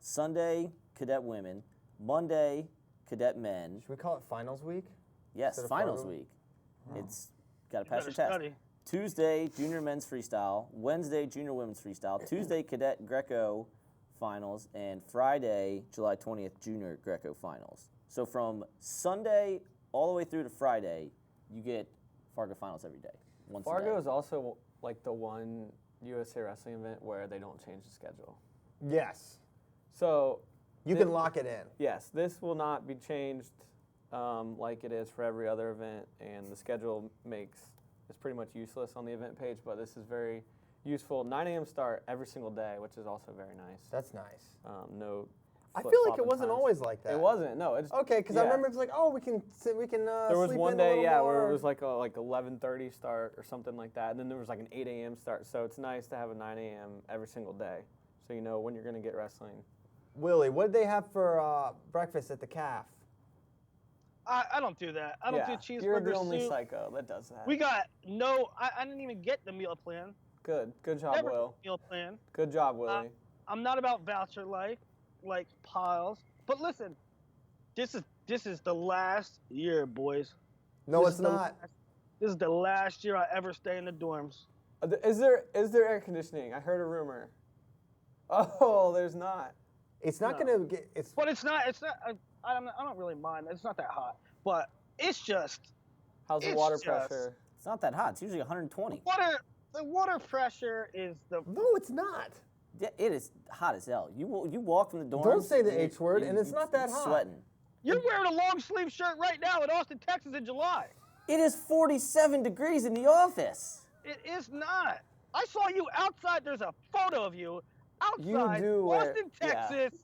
S3: Sunday, cadet women. Monday, cadet men.
S1: Should we call it finals week?
S3: Yes,
S1: Instead of
S3: finals
S1: Fargo?
S3: week. It's got to pass your
S2: better
S3: test.
S2: study.
S3: Tuesday, junior men's freestyle. Wednesday, junior women's freestyle. Tuesday, cadet Greco finals. And Friday, July 20th, junior Greco finals. So from Sunday all the way through to Friday, you get Fargo finals every day. Once
S4: Fargo
S3: a day.
S4: is also like the one USA Wrestling event where they don't change the schedule.
S1: Yes.
S4: So
S1: You can lock it in.
S4: yes, this will not be changed like it is for every other event, and the schedule is pretty much useless on the event page, but this is very useful. 9 a.m. start every single day, which is also very nice.
S1: That's nice.
S4: No.
S1: I feel like it
S4: flip-flopping
S1: wasn't
S4: times.
S1: always like that.
S4: It wasn't. No. It's
S1: Okay, because I remember it's like, oh, we can
S4: there was
S1: sleep
S4: one
S1: in a
S4: day,
S1: little
S4: yeah,
S1: more.
S4: where it was like a 11:30 start or something like that, and then there was like an 8 a.m. start. So it's nice to have a 9 a.m. every single day, so you know when you're gonna get wrestling.
S1: Willie, what did they have for breakfast at the calf?
S2: I don't do that. I don't do
S4: Yeah,
S2: cheeseburger
S4: you're the only
S2: soup.
S4: psycho that does that.
S2: We got no. I didn't even get the meal plan.
S4: Good job,
S2: Never
S4: Will.
S2: meal plan.
S4: Good job, Willie.
S2: I'm not about voucher life, like Piles. But listen, this is the last year, boys.
S1: No,
S2: This
S1: it's
S2: is the
S1: not.
S2: last- This is the last year I ever stay in the dorms.
S4: Is there air conditioning? I heard a rumor. Oh, there's not.
S1: It's not
S2: No.
S1: going to get. It's
S2: But it's not. I don't really mind. It's not that hot. But it's just
S4: How's the
S2: It's
S4: water
S2: just-
S4: pressure?
S3: It's not that hot. It's usually 120.
S2: the water pressure is the.
S1: no, it's not.
S3: Yeah, it is hot as hell. You walk from the dorms.
S1: Don't say the
S3: and
S1: H word, and it's not that hot.
S3: Sweating.
S2: You're wearing a long sleeve shirt right now in Austin, Texas in July.
S3: It is 47 degrees in the office.
S2: It is not. I saw you outside. There's a photo of you outside
S4: do wear-
S2: Austin,
S4: yeah.
S2: Texas,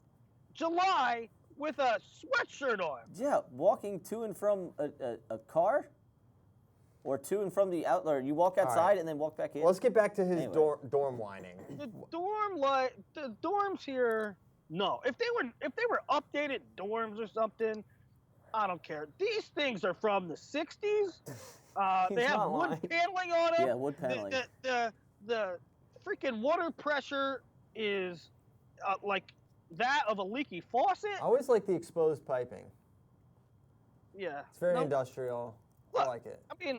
S2: July, with a sweatshirt on.
S3: Yeah, walking to and from a car, or to and from the out, or you walk outside
S1: right.
S3: and then walk back in.
S1: Well, let's get back to his
S3: Anyway.
S1: dorm whining.
S2: The dorms here. No, if they were updated dorms or something, I don't care. These things are from the '60s. They
S4: He's
S2: have
S4: not
S2: wood
S4: lying.
S2: paneling on them.
S3: Yeah, wood paneling.
S2: The freaking water pressure is like that of a leaky faucet.
S1: I always like the exposed piping.
S2: Yeah.
S1: It's very
S2: No,
S1: industrial.
S2: Look,
S1: I like it.
S2: I mean,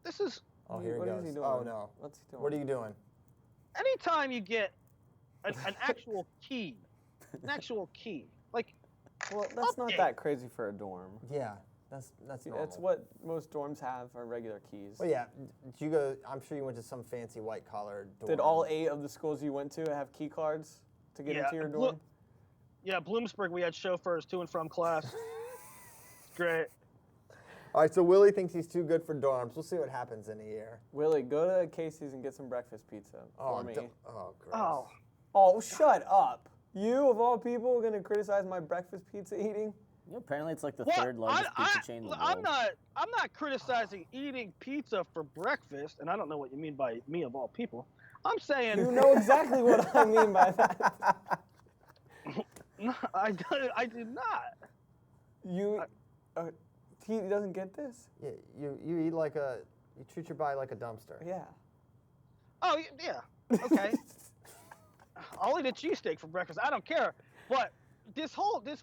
S2: this is
S1: Oh, here
S4: What
S1: he
S4: is
S1: goes.
S4: he doing?
S1: Oh, no.
S4: What's he doing?
S1: What are you doing?
S2: anytime you get an actual key, like
S4: Well, that's not
S2: update.
S4: that crazy for a dorm.
S1: Yeah, that's normal.
S4: That's what most dorms have are regular keys.
S1: Well, yeah. Did you go? I'm sure you went to some fancy white collar dorm.
S4: Did all 8 of the schools you went to have key cards to get
S2: Yeah,
S4: into your
S2: Blo-
S4: dorm?
S2: Yeah, Bloomsburg, we had chauffeurs to and from class. Great.
S1: All right, so Willie thinks he's too good for dorms. We'll see what happens in a year.
S4: Willie, go to Casey's and get some breakfast pizza for me.
S1: Oh, gross.
S2: Oh,
S4: Oh, shut up. You, of all people, are going to criticize my breakfast pizza eating?
S3: You know, apparently it's like the
S2: what?
S3: third largest pizza chain in the world.
S2: I'm not criticizing eating pizza for breakfast, and I don't know what you mean by me of all people. I'm saying
S4: You know exactly what I mean by that.
S2: no, I did not.
S4: He doesn't get this?
S1: Yeah, you eat like you treat your body like a dumpster.
S4: Yeah.
S2: Oh yeah, okay. I'll eat a cheesesteak for breakfast. I don't care. But this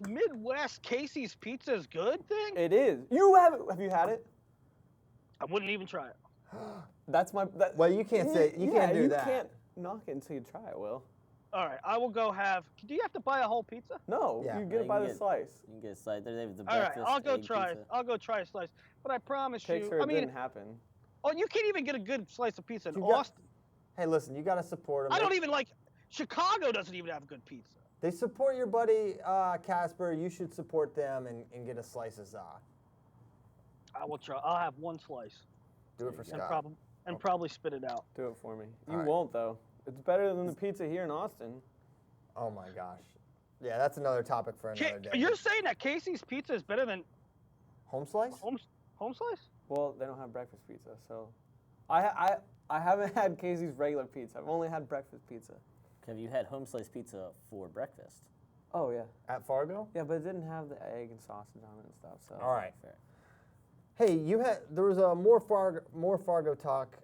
S2: Midwest Casey's Pizza's good thing,
S4: It is. Have you had it?
S2: I wouldn't even try it.
S4: That's my.
S1: Well, you can't say you can't do that.
S4: You can't knock it until you try it, Will.
S2: All right, I will go have. Do you have to buy a whole pizza?
S4: No,
S1: Yeah.
S4: you
S3: Yeah,
S4: get it by the
S3: get-
S4: slice.
S3: You can get a slice. They have the
S2: All right,
S3: breakfast.
S2: I'll go
S3: egg
S2: try it.
S3: pizza.
S2: I'll go try a slice. But I promise
S4: Take
S2: you,
S4: sure
S2: I
S4: it
S2: mean,
S4: didn't happen.
S2: oh, you can't even get a good slice of pizza in
S1: You got-
S2: Austin.
S1: Hey, listen, you got to support them.
S2: I don't even like. Chicago doesn't even have good pizza.
S1: They support your buddy Casper. You should support them and get a slice of za.
S2: I will try. I'll have one slice
S1: Do it for
S2: and
S1: Scott.
S2: probably spit it out.
S4: Do it for me. You
S1: All right.
S4: won't, though. It's better than the pizza here in Austin.
S1: Oh my gosh. Yeah, that's another topic for another day.
S2: You're saying that Casey's Pizza is better than
S1: Home slice?
S2: home slice?
S4: Well, they don't have breakfast pizza, so. I haven't had Casey's regular pizza. I've only had breakfast pizza.
S3: Have you had home sliced pizza for breakfast?
S4: Oh, yeah.
S1: At Fargo?
S4: Yeah, but it didn't have the egg and sausage on it and stuff, so.
S1: All right.
S3: Fair.
S1: Hey, there was a more Fargo talk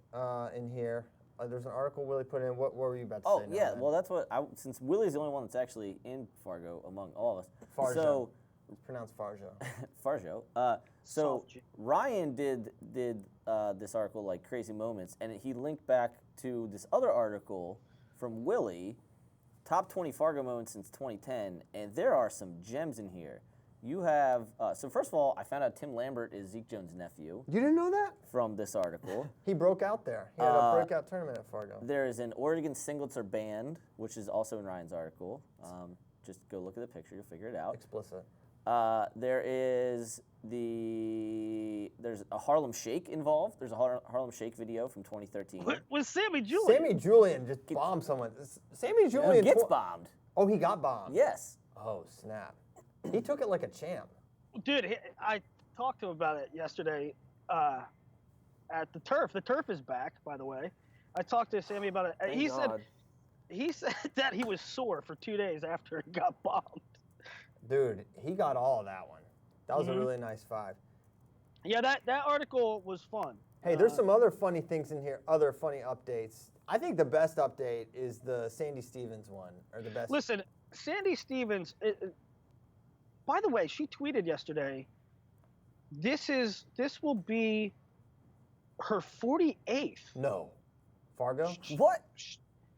S1: in here. There's an article Willie put in. What were you about to say?
S3: Oh,
S1: now,
S3: yeah.
S1: man?
S3: Well, that's what since Willie's the only one that's actually in Fargo among all of us.
S1: Fargo.
S3: So
S1: It's pronounced Fargo.
S3: Fargo. So Ryan did this article like Crazy Moments, and he linked back to this other article from Willie, top 20 Fargo moments since 2010, and there are some gems in here. You have so first of all, I found out Tim Lambert is Zeke Jones' nephew.
S1: You didn't know that?
S3: From this article.
S1: He broke out there. He had a breakout tournament at Fargo.
S3: There is an Oregon Singlets Are Banned, which is also in Ryan's article. Just go look at the picture, you'll figure it out.
S1: Explicit.
S3: There's a Harlem Shake involved. There's a Harlem Shake video from 2013.
S2: With Sammy Julian.
S1: Sammy Julian just bombed someone. Sammy Julian
S3: gets bombed.
S1: Oh, he got bombed.
S3: Yes.
S1: Oh, snap. He took it like a champ.
S2: Dude, I talked to him about it yesterday at the Turf. The Turf is back, by the way. I talked to Sammy about it. He said that he was sore for 2 days after it got bombed.
S1: Dude, he got all of that one. That was a really nice 5.
S2: Yeah, that article was fun.
S1: Hey, there's some other funny things in here, other funny updates. I think the best update is the Sandy Stevens one, or the best.
S2: Listen, Sandy Stevens, by the way, she tweeted yesterday, this will be her 48th.
S1: No. Fargo?
S3: What?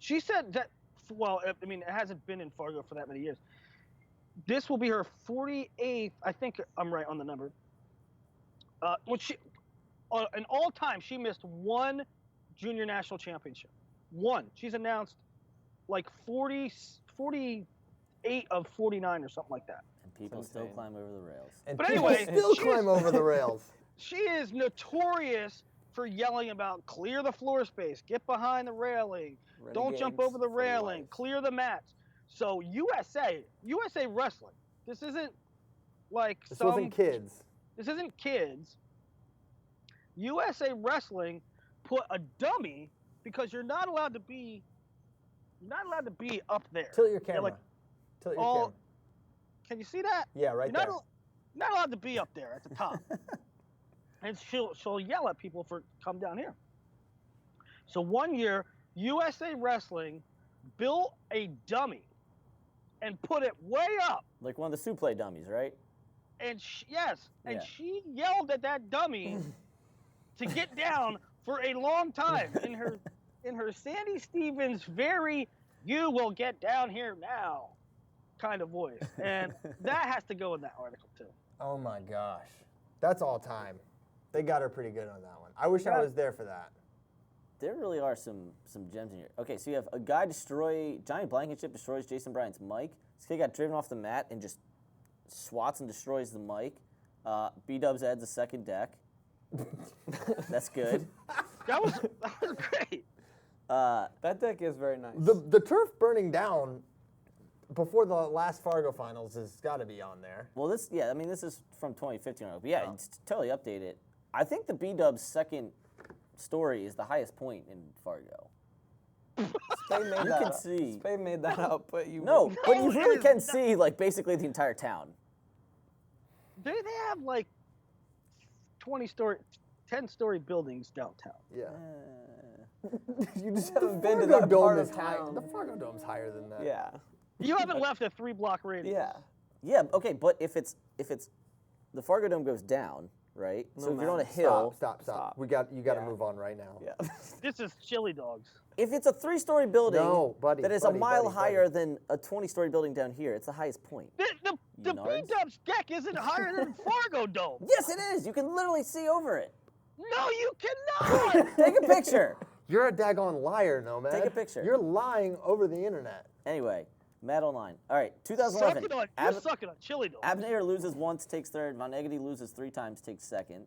S2: She said that, well, I mean, it hasn't been in Fargo for that many years. This will be her 48th. I think I'm right on the number. In all time, she missed one junior national championship. One. She's announced like 48 of 49 or something like that.
S3: And people still climb over the rails.
S2: But anyway,
S1: still climb over the rails.
S2: She is notorious for yelling about clear the floor space, get behind the railing, don't jump over the railing, clear the mats. So USA Wrestling. This isn't like
S1: This wasn't kids.
S2: This isn't kids. USA Wrestling put a dummy because you're not allowed to be up there.
S1: Tilt your camera.
S2: Like,
S1: Tilt your camera.
S2: Can you see that?
S1: Yeah, right there.
S2: You're not allowed to be up there at the top. And she'll yell at people for come down here. So one year, USA Wrestling built a dummy and put it way up.
S3: Like one of the Suplex dummies, right?
S2: And she yelled at that dummy to get down for a long time in her Sandy Stevens you will get down here now kind of voice. And that has to go in that article too.
S1: Oh my gosh. That's all time. They got her pretty good on that one. I wish I was there for that.
S3: There really are some gems in here. Okay, so you have a guy Johnny Blankenship destroys Jason Bryant's mic. This kid got driven off the mat and just swats and destroys the mic. B-Dubs adds a second deck. That's good.
S2: That was great.
S4: That deck is very nice.
S1: The turf burning down before the last Fargo finals has got to be on there.
S3: Well, this is from 2015. But yeah, it's totally updated. I think the B-Dubs' second story is the highest point in Fargo.
S4: Spade made that up, but you
S3: but you really can see like basically the entire town.
S2: They have like 10-story buildings downtown.
S1: Yeah.
S4: You just haven't been to that part of town.
S1: The Fargo Dome's higher than that.
S4: Yeah.
S2: You haven't left a 3-block radius.
S4: Yeah.
S3: Yeah. Okay, but if it's the Fargo Dome goes down, right? So if you're on a hill.
S1: Stop. You got to move on right now.
S4: Yeah.
S2: This is chili dogs.
S3: If it's a 3-story building that is a mile higher than a 20-story building down here, it's the highest point.
S2: The B-Dubs deck isn't higher than Fargo Dome.
S3: Yes, it is. You can literally see over it.
S2: No, you cannot.
S3: Take a picture.
S1: You're a daggone liar, Nomad.
S3: Take a picture.
S1: You're lying over the internet.
S3: Anyway, Mad Online. All right, 2011.
S2: You're sucking on chili dogs.
S3: Abner loses once, takes third. Von Egedy loses 3 times, takes second.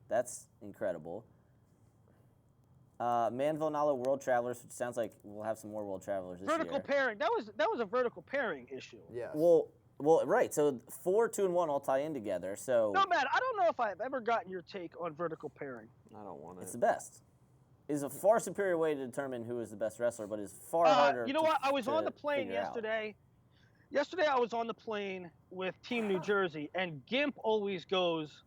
S3: That's incredible. Manville Nalo World Travelers, which sounds like we'll have some more World Travelers this
S2: vertical
S3: year.
S2: pairing. That was a vertical pairing issue.
S1: Yes.
S3: Well, right. So 4, 2, and 1 all tie in together. So
S2: no, Matt, I don't know if I've ever gotten your take on vertical pairing.
S4: I don't want it.
S3: It's the best. It's a far superior way to determine who is the best wrestler, but it's far harder.
S2: You know what? I was on the plane yesterday. Yesterday I was on the plane with Team New Jersey, and Gimp always goes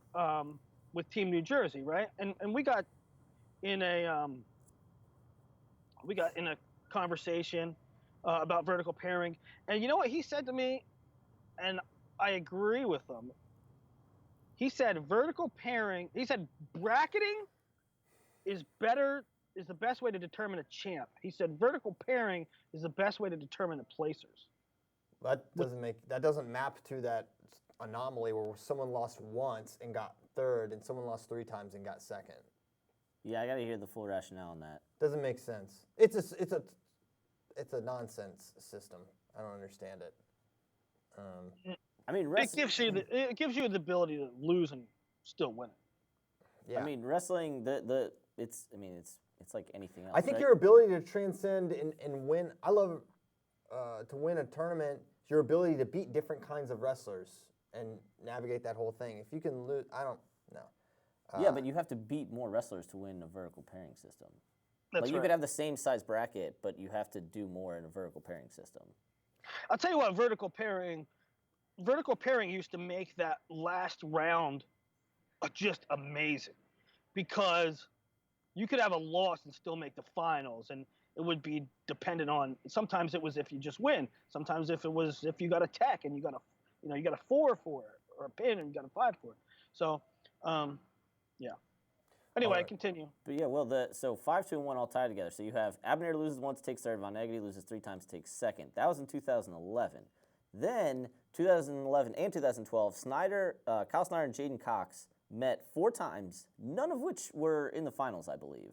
S2: with Team New Jersey, right? And we got in a we got in a conversation about vertical pairing, and you know what he said to me, and I agree with him. He said vertical pairing. He said bracketing is the best way to determine a champ. He said vertical pairing is the best way to determine the placers.
S1: That doesn't map to that anomaly where someone lost once and got third, and someone lost 3 times and got second.
S3: Yeah, I got to hear the full rationale on that.
S1: Doesn't make sense. It's a nonsense system. I don't understand it.
S3: I mean,
S2: it gives you the ability to lose and still win it.
S1: Yeah.
S3: I mean, wrestling it's like anything else.
S1: I think
S3: right?
S1: your ability to transcend and win. I love to win a tournament. Your ability to beat different kinds of wrestlers and navigate that whole thing. If you can lose, I don't know.
S3: Yeah, but you have to beat more wrestlers to win a vertical pairing system.
S2: That's
S3: like
S2: right.
S3: you could have the same size bracket, but you have to do more in a vertical pairing system.
S2: I'll tell you what, vertical pairing used to make that last round just amazing, because you could have a loss and still make the finals, and it would be dependent on. Sometimes it was if you just win. Sometimes if you got a tech and you got a 4 for it, or a pin and you got a 5 for it. So, yeah. Anyway,
S1: right.
S2: Continue.
S3: But yeah, well, so 5, 2, and 1 all tied together. So you have Abner loses once, takes third. Von Negri loses 3 times, takes second. That was in 2011. Then 2011 and 2012, Kyle Snyder and Jaden Cox met 4 times, none of which were in the finals, I believe.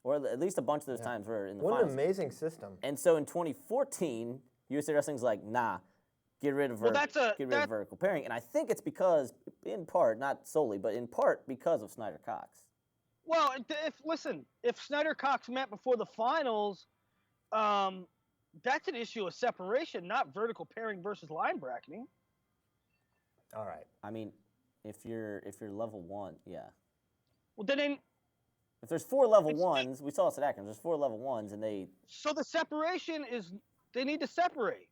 S3: Or at least a bunch of those times were in the finals.
S1: What an amazing system.
S3: And so in 2014, USA Wrestling's like, nah, get rid of vertical pairing. And I think it's because, in part, not solely, but in part because of Snyder Cox.
S2: Well, if Snyder Cox met before the finals, that's an issue of separation, not vertical pairing versus line bracketing.
S1: All right.
S3: I mean, if you're level 1, yeah.
S2: Well, then
S3: if there's 4 level 1s, we saw this at Akron. There's 4 level 1s, and they.
S2: So the separation is they need to separate,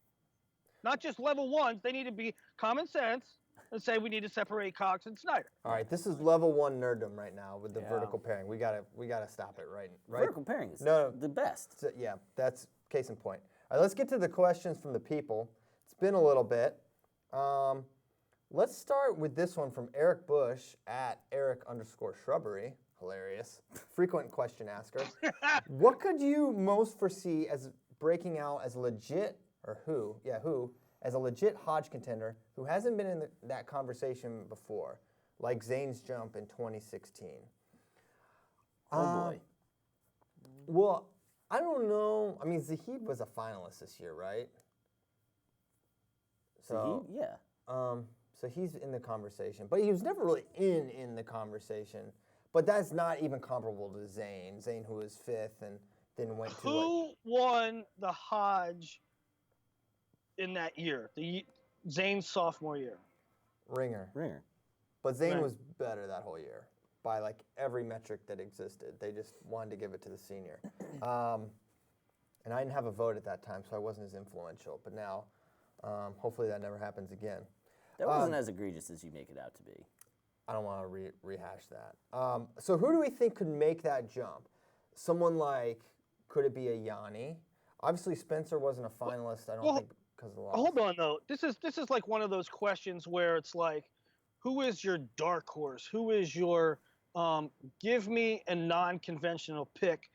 S2: not just level 1s. They need to be common sense and say we need to separate Cox and Snyder.
S1: All right, this is level 1 nerddom right now with the vertical pairing. We gotta stop it right.
S3: Vertical pairing is the best.
S1: So, yeah, that's case in point. All right, let's get to the questions from the people. It's been a little bit. Let's start with this one from Eric Bush at Eric_Shrubbery. Hilarious. Frequent question asker. What could you most foresee as breaking out as legit, or who, as a legit Hodge contender who hasn't been in that conversation before, like Zayn's jump in 2016?
S3: Oh boy.
S1: Well, I don't know. I mean, Zahid was a finalist this year, right? So
S3: Zahid, yeah.
S1: So he's in the conversation, but he was never really in the conversation. But that's not even comparable to Zayn. Zayn, who was 5th and then went to.
S2: Who won the Hodge in that year? Zayn's sophomore year.
S1: Ringer. But Zayn was better that whole year by like every metric that existed. They just wanted to give it to the senior. And I didn't have a vote at that time, so I wasn't as influential. But now, hopefully that never happens again.
S3: That wasn't as egregious as you make it out to be.
S1: I don't want to rehash that. So who do we think could make that jump? Someone like, could it be a Yanni? Obviously, Spencer wasn't a finalist, I don't think, because of the loss.
S2: Hold on, though. This is like one of those questions where it's like, who is your dark horse? Who is your give me a non-conventional pick?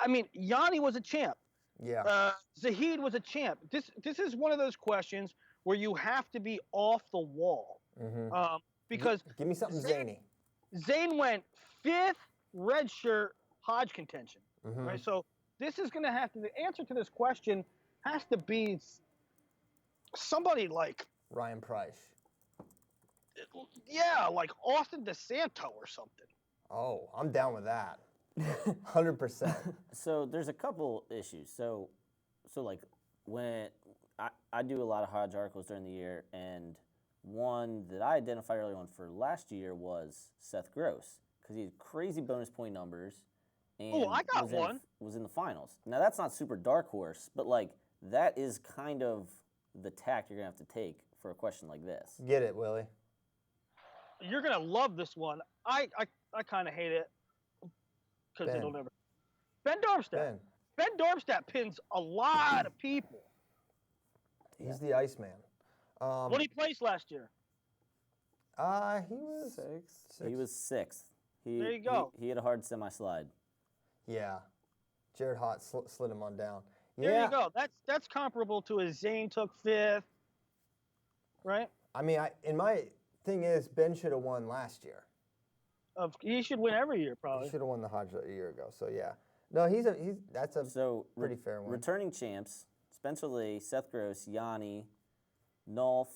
S2: I mean, Yanni was a champ.
S1: Yeah.
S2: Zahid was a champ. This is one of those questions where you have to be off the wall.
S1: Mm-hmm.
S2: Because
S1: give me something zany.
S2: Zayn went 5th redshirt Hodge contention.
S1: Mm-hmm.
S2: Right? So this is going to have to, the answer to this question has to be somebody like
S1: Ryan Price.
S2: Yeah, like Austin DeSanto or something.
S1: Oh, I'm down with that. 100%.
S3: So there's a couple issues. So like when I do a lot of Hodge articles during the year, and one that I identified early on for last year was Seth Gross, because he had crazy bonus point numbers. And
S2: I got one.
S3: Was in the finals. Now that's not super dark horse, but like that is kind of the tack you're gonna have to take for a question like this.
S1: Get it, Willie.
S2: You're gonna love this one. I kind of hate it because it'll never. Ben Darmstadt. Ben Darmstadt pins a lot of people.
S1: He's the Iceman.
S2: What did he place last year?
S1: He was
S4: Sixth.
S3: He was 6th.
S2: There you go.
S3: He had a hard semi-slide.
S1: Yeah. Jared Hott slid him on down.
S2: There you go. That's comparable to a Zane took 5th, right?
S1: I mean, my thing is Ben should have won last year.
S2: He should win every year, probably.
S1: He should have won the Hodge a year ago. So yeah. No, that's a pretty fair one.
S3: Returning champs: Spencer Lee, Seth Gross, Yanni, Nolf,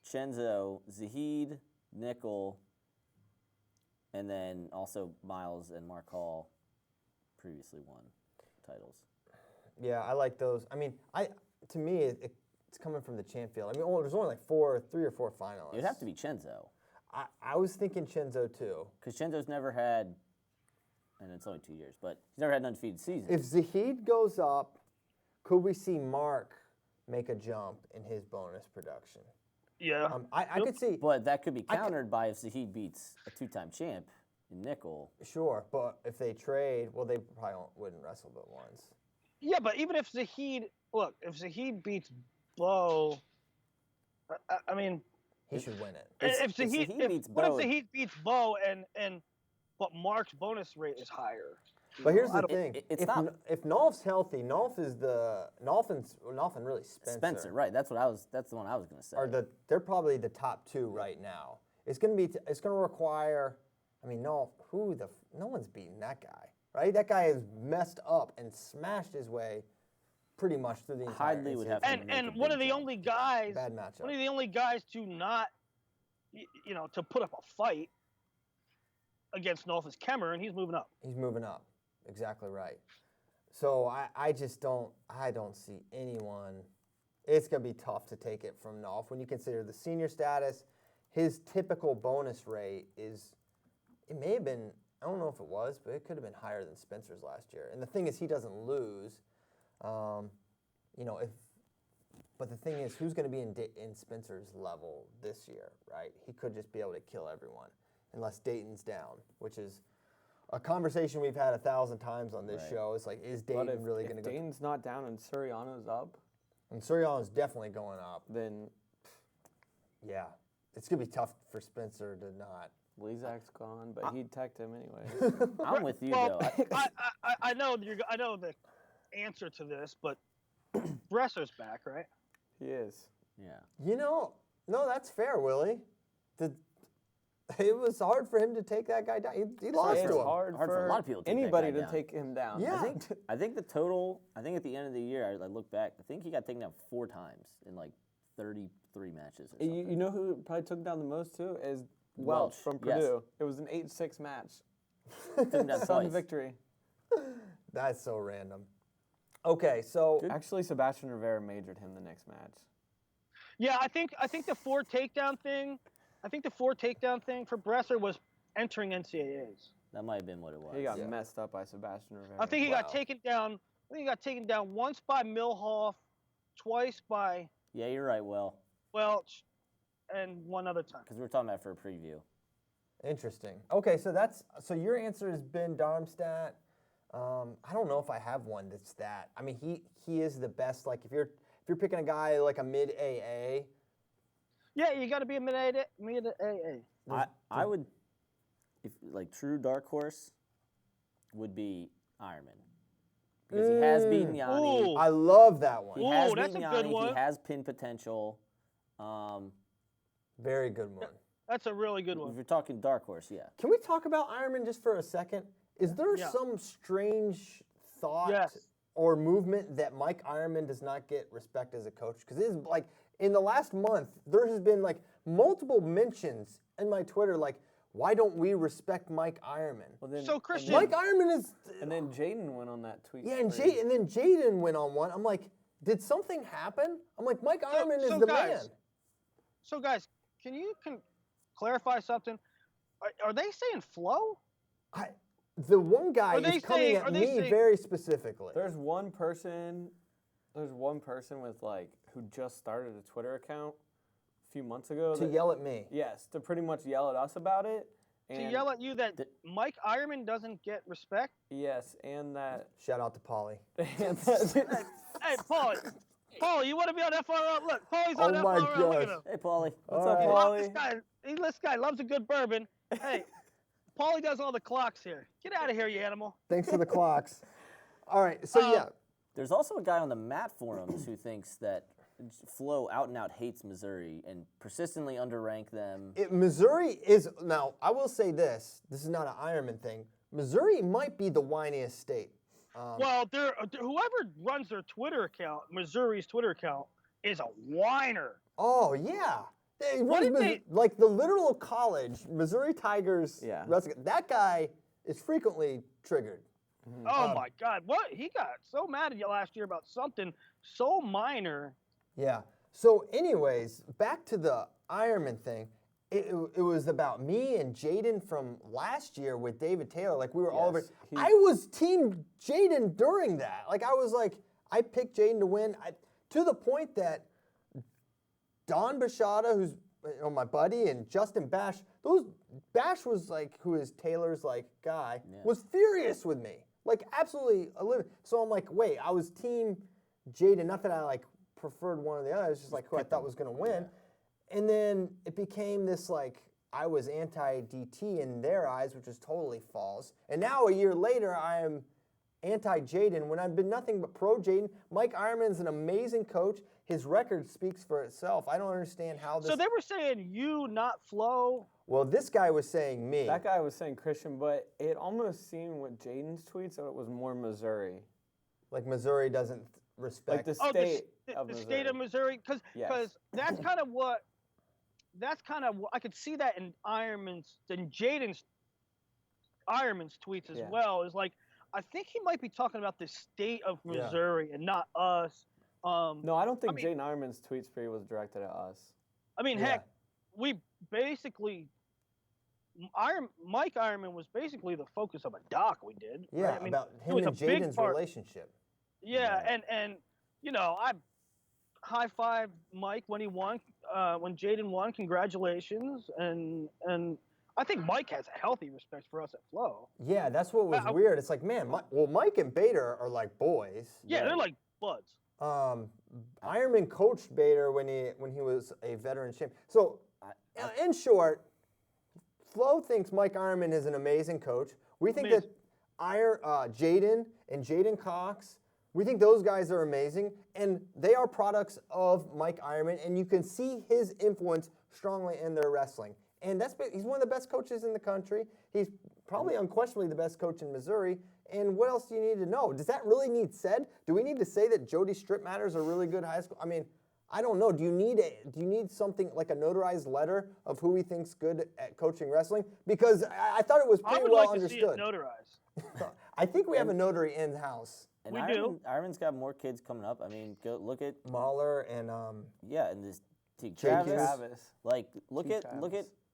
S3: Chenzo, Zahid, Nickel, and then also Miles and Mark Hall previously won titles.
S1: Yeah, I like those. I mean, to me, it's coming from the champ field. I mean, there's only like 3 or 4 finalists.
S3: It'd have to be Chenzo.
S1: I was thinking Chenzo too.
S3: Because Chenzo's never had, and it's only 2 years, but he's never had an undefeated season.
S1: If Zahid goes up, could we see Mark make a jump in his bonus production?
S2: Yeah.
S1: I could see.
S3: But that could be countered by if Zahid beats a 2-time champ in Nickel.
S1: Sure, but if they trade, well, they probably wouldn't wrestle but once.
S2: Yeah, but even if Zahid beats Bo, I mean,
S1: he should win it.
S3: If Zahid beats Bo,
S2: what if Zahid beats Bo but Mark's bonus rate is higher?
S1: But here's the thing:
S3: it's
S1: if Nolf's healthy, Nolf and really Spencer.
S3: Spencer, right? That's the one I was going to say.
S1: They're probably the top 2 right now. It's going to require. I mean, Nolf. No one's beating that guy, right? That guy is messed up and smashed his way pretty much through the entire.
S3: Hidley would have to
S2: and one of the only guys.
S1: Bad matchup.
S2: One of the only guys to not, to put up a fight against Nolf is Kemmer, and he's moving up.
S1: He's moving up. Exactly right. So I don't see anyone. It's going to be tough to take it from Nolf when you consider the senior status. His typical bonus rate it may have been, I don't know if it was, but it could have been higher than Spencer's last year. And the thing is, he doesn't lose. But the thing is, who's going to be in Spencer's level this year, right? He could just be able to kill everyone unless Dayton's down, which is a conversation we've had 1,000 times on this show. It's like, is Dayton really going to go?
S4: If Dayton's not down and Suriano's up,
S1: and Suriano's definitely going up,
S4: then
S1: yeah, it's going to be tough for Spencer to not.
S4: Lezak's gone, but he'd tech him anyway.
S3: I'm with you
S2: Well,
S3: though.
S2: I know the answer to this, but Bresser's back, right?
S4: He is.
S3: Yeah.
S1: No, that's fair, Willie. It was hard for him to take that guy down. He lost to him.
S4: It's hard for
S3: a lot of people to take that
S4: anybody
S3: guy
S4: to
S3: down.
S4: take him down.
S1: Yeah.
S3: I think the total. I think at the end of the year, I look back. I think he got taken down 4 times in like 33 matches. Or something.
S4: You know who probably took him down the most too is Welch from
S3: yes.
S4: Purdue. It was an 8-6 match.
S3: Took him down
S4: Sudden
S3: twice.
S4: victory.
S1: That's so random. Okay, so
S4: Actually, Sebastian Rivera majored him the next match.
S2: Yeah, I think the 4 takedown thing. I think the 4 takedown thing for Bresser was entering NCAAs.
S3: That might have been what it was.
S4: He got messed up by Sebastian Rivera.
S2: I think he got taken down. I think he got taken down once by Milhoff, twice by
S3: Yeah, you're right, Will.
S2: Welch, and one other time.
S3: Because we were talking about it for a preview.
S1: interesting. Okay, so your answer has been Darmstadt. I don't know if I have one that's that. I mean, he is the best. Like if you're picking a guy like a mid AA.
S2: Yeah, you got to be a mid AA.
S3: I would, if like true dark horse, would be Ironman. Because he has beaten Yanni.
S2: Ooh.
S1: I love that one.
S3: He has
S2: Ooh, that's
S3: beaten
S2: a good
S3: Yanni.
S2: one.
S3: He has pin potential.
S1: Very good one.
S2: That's a really good
S3: If
S2: one.
S3: you're talking dark horse, yeah.
S1: Can we talk about Ironman just for a second? Is there
S2: Yeah.
S1: some strange thought
S2: Yes.
S1: or movement that Mike Ironman does not get respect as a coach? Because it is like in the last month, there has been like multiple mentions in my Twitter, like, why don't we respect Mike Ironman?
S4: Well, then,
S2: So, Christian-
S1: Mike Ironman is.
S4: and then Jaden went on that tweet.
S1: Yeah, and
S4: spree.
S1: then Jaden went on one. I'm like, did something happen? I'm like, Mike Ironman is the man.
S2: So guys, can you clarify something? Are they saying Flo?
S1: The one guy
S2: Are they
S1: is coming
S2: saying-
S1: at
S2: are they
S1: me
S2: saying-
S1: very specifically.
S4: There's one person with like who just started a Twitter account a few months ago.
S1: To yell at me.
S4: Yes, to pretty much yell at us about it. And
S2: to yell at you that Mike Ironman doesn't get respect?
S4: Yes, and that.
S1: Shout out to Paulie.
S2: Hey, Paulie, you want to be on FRO? Look, Paulie's on FRO.
S1: Oh my
S2: Look at
S1: gosh.
S2: him.
S3: Hey, Paulie.
S4: What's
S1: All
S4: up,
S1: right.
S4: Paulie?
S2: This guy loves a good bourbon. Hey, Paulie does all the clocks here. Get out of here, you animal.
S1: Thanks for the clocks. All right, so yeah.
S3: There's also a guy on the Matt forums who thinks that Flo out and out hates Missouri and persistently underrank them.
S1: Missouri is, now, I will say this. This is not an Ironman thing. Missouri might be the whiniest state.
S2: Well, whoever runs their Twitter account, Missouri's Twitter account, is a whiner.
S1: Oh, yeah.
S2: What did they-
S1: Like the literal college, Missouri Tigers,
S4: Yeah.
S1: that guy is frequently triggered.
S2: Oh my God! What he got so mad at you last year about something so minor.
S1: Yeah. So, anyways, back to the Ironman thing. It was about me and Jaden from last year with David Taylor. Like, we were all over.
S4: Yes,
S1: I was team Jaden during that. Like, I was like, I picked Jaden to win to the point that Don Bashada, who's my buddy, and Justin Bash, Bash was like, who is Taylor's like guy, was furious with me. Like, absolutely livid. So I'm like, wait, I was team Jaden. Not that I like preferred one or the other. It's just like who I thought was going to win. And then it became this like I was anti-DT in their eyes, which is totally false. And now a year later, I am anti-Jaden when I've been nothing but pro-Jaden. Mike Ironman's an amazing coach. His record speaks for itself. I don't understand how this...
S2: So they were saying you, not Flo.
S1: Well, this guy was saying me.
S4: That guy was saying Christian, but it almost seemed with Jaden's tweets that it was more Missouri.
S1: Like Missouri doesn't respect...
S4: Like the state of
S2: the
S4: Missouri.
S2: state of Missouri, because that's kind of what I could see that in Jaden's Ironman's tweets as well. Is like I think he might be talking about the state of Missouri and not us.
S4: No, I don't think Jaden Ironman's tweet spree was directed at us.
S2: I mean, heck, we basically Mike Ironman was basically the focus of a doc we did.
S1: Yeah,
S2: right? I mean,
S1: about him and Jaden's relationship.
S2: Yeah, and you know, I high-five Mike when he won, when Jaden won. Congratulations, and I think Mike has a healthy respect for us at Flo.
S1: Yeah, that's what was weird. It's like, man, Mike and Bader are like boys.
S2: Yeah, they're like buds.
S1: Ironman coached Bader when he was a veteran champion. So, in short, Flo thinks Mike Ironman is an amazing coach. We think that Jaden and Jaden Cox, we think those guys are amazing, and they are products of Mike Ironman, and you can see his influence strongly in their wrestling. And he's one of the best coaches in the country. He's probably unquestionably the best coach in Missouri. And what else do you need to know? Does that really need said? Do we need to say that Jody Strip Matters are really good high school? I mean, I don't know. Do you need something like a notarized letter of who he thinks good at coaching wrestling? Because I thought it was pretty well understood.
S2: I would like to see it notarized.
S1: I think we have a notary in house.
S3: And
S2: we do.
S3: Ironman's got more kids coming up. I mean, go look at
S1: Mahler and
S3: and this
S1: Travis.
S3: Like look at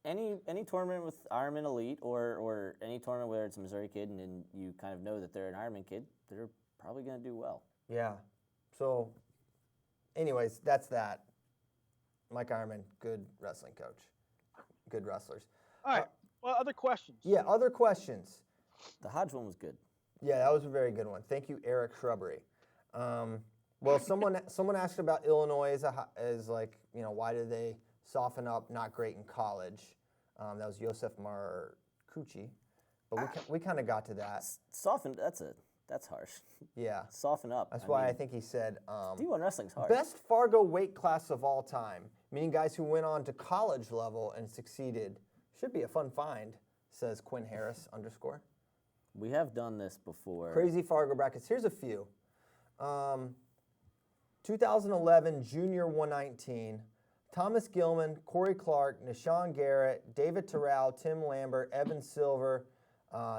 S3: any tournament with Ironman Elite or any tournament where it's a Missouri kid and you kind of know that they're an Ironman kid, they're probably going to do well.
S1: Yeah. So, anyways, that's that. Mike Ironman, good wrestling coach. Good wrestlers.
S2: All right. Well, other questions?
S1: Yeah, other questions.
S3: The Hodge one was good.
S1: Yeah, that was a very good one. Thank you, Eric Shrubbery. Well, someone asked about Illinois as like, you know, why did they soften up? Not great in college. That was Yosef Marcucci, but we kind of got to that.
S3: Soften. That's harsh.
S1: Yeah.
S3: Soften up.
S1: That's why I think he said
S3: D1 wrestling's hard.
S1: Best Fargo weight class of all time, meaning guys who went on to college level and succeeded. Should be a fun find, says Quinn Harris _.
S3: We have done this before.
S1: Crazy Fargo brackets. Here's a few. 2011 Junior 119. Thomas Gilman, Corey Clark, Nishan Garrett, David Terrell, Tim Lambert, Evan Silver,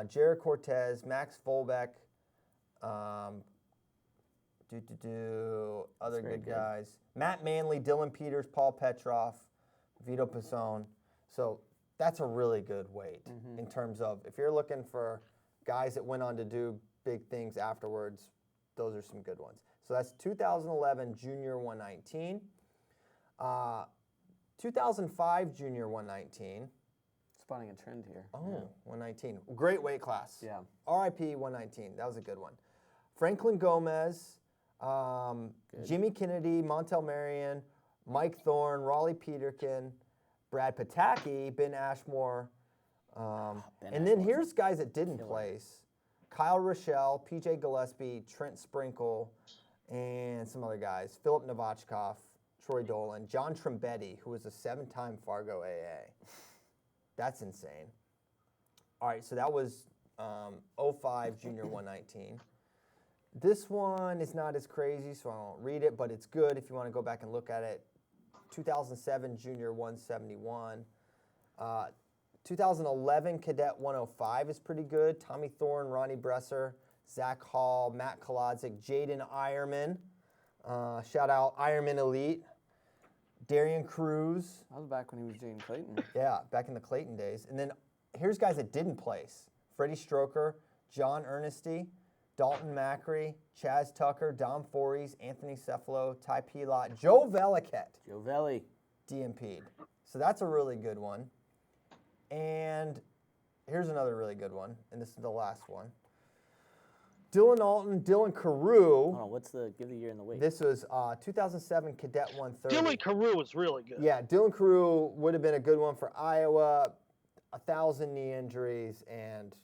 S1: Jared Cortez, Max Volbeck, other good guys. Matt Manley, Dylan Peters, Paul Petroff, Vito Pisone. So that's a really good weight in terms of if you're looking for guys that went on to do big things afterwards, those are some good ones. So that's 2011 Junior 119. 2005 Junior 119.
S3: It's
S4: spotting a trend here.
S1: Oh, yeah. 119. Great weight class.
S4: Yeah.
S1: RIP 119. That was a good one. Franklin Gomez, Jimmy Kennedy, Montel Marion, Mike Thorne, Raleigh Peterkin, Brad Pataki, Ben Ashmore. And then here's guys that didn't place. Kyle Rochelle, PJ Gillespie, Trent Sprinkle, and some other guys. Philip Novachkov, Troy Dolan, John Trombetti, who was a 7-time Fargo AA. That's insane. All right, so that was 05 Junior 119. This one is not as crazy, so I won't read it, but it's good if you want to go back and look at it. 2007 Junior 171. 2011 Cadet 105 is pretty good. Tommy Thorne, Ronnie Bresser, Zach Hall, Matt Kolodzik, Jaden Ironman. Shout out Ironman Elite. Darian Cruz.
S4: That was back when he was Jaden Clayton.
S1: Yeah, back in the Clayton days. And then here's guys that didn't place. Freddie Stroker, John Ernesty, Dalton Macri, Chaz Tucker, Dom Fories, Anthony Cefalo, Ty Pilot, Joe Veliket.
S3: Joe Velli.
S1: DMP'd. So that's a really good one. And here's another really good one, and this is the last one. Dylan Alton, Dylan Carew.
S3: Hold on, give the year and the weight.
S1: This was 2007 Cadet 130.
S2: Dylan Carew was really good.
S1: Yeah, Dylan Carew would have been a good one for Iowa. 1,000 knee injuries, and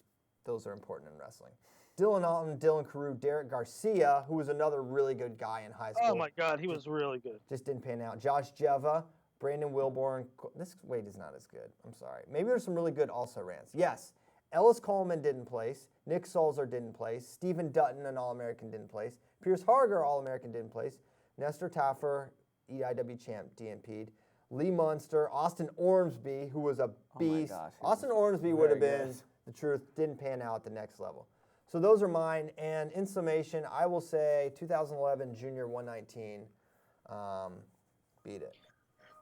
S1: those are important in wrestling. Dylan Alton, Dylan Carew, Derek Garcia, who was another really good guy in high school.
S2: Oh my God, he was really good.
S1: Just didn't pan out. Josh Jeva, Brandon Wilborn. This weight is not as good. I'm sorry. Maybe there's some really good also rans. Yes, Ellis Coleman didn't place. Nick Sulzer didn't place. Stephen Dutton, an All-American, didn't place. Pierce Harger, All-American, didn't place. Nestor Taffer, EIW champ, DNP'd. Lee Munster, Austin Ormsby, who was a beast.
S4: Oh my gosh,
S1: Austin Ormsby would have been the truth. Didn't pan out at the next level. So those are mine. And in summation, I will say 2011 Junior 119 beat it.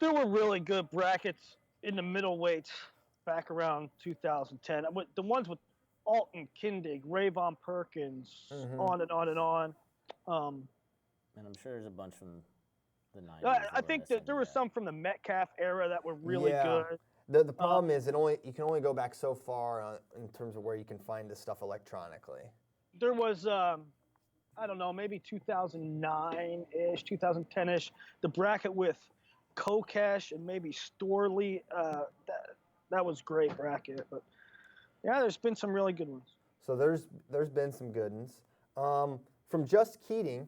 S2: There were really good brackets in the middleweights back around 2010. The ones with Alton, Kindig, Rayvon Perkins, on and on and on.
S3: And I'm sure there's a bunch from the 90s.
S2: I think that there were some from the Metcalf era that were really good.
S1: The problem is you can only go back so far in terms of where you can find this stuff electronically.
S2: There was, I don't know, maybe 2009-ish, 2010-ish, the bracket with Kokesh and maybe Storley. That was great bracket. But yeah, there's been some really good ones.
S1: So there's been some good ones. From Just Keating,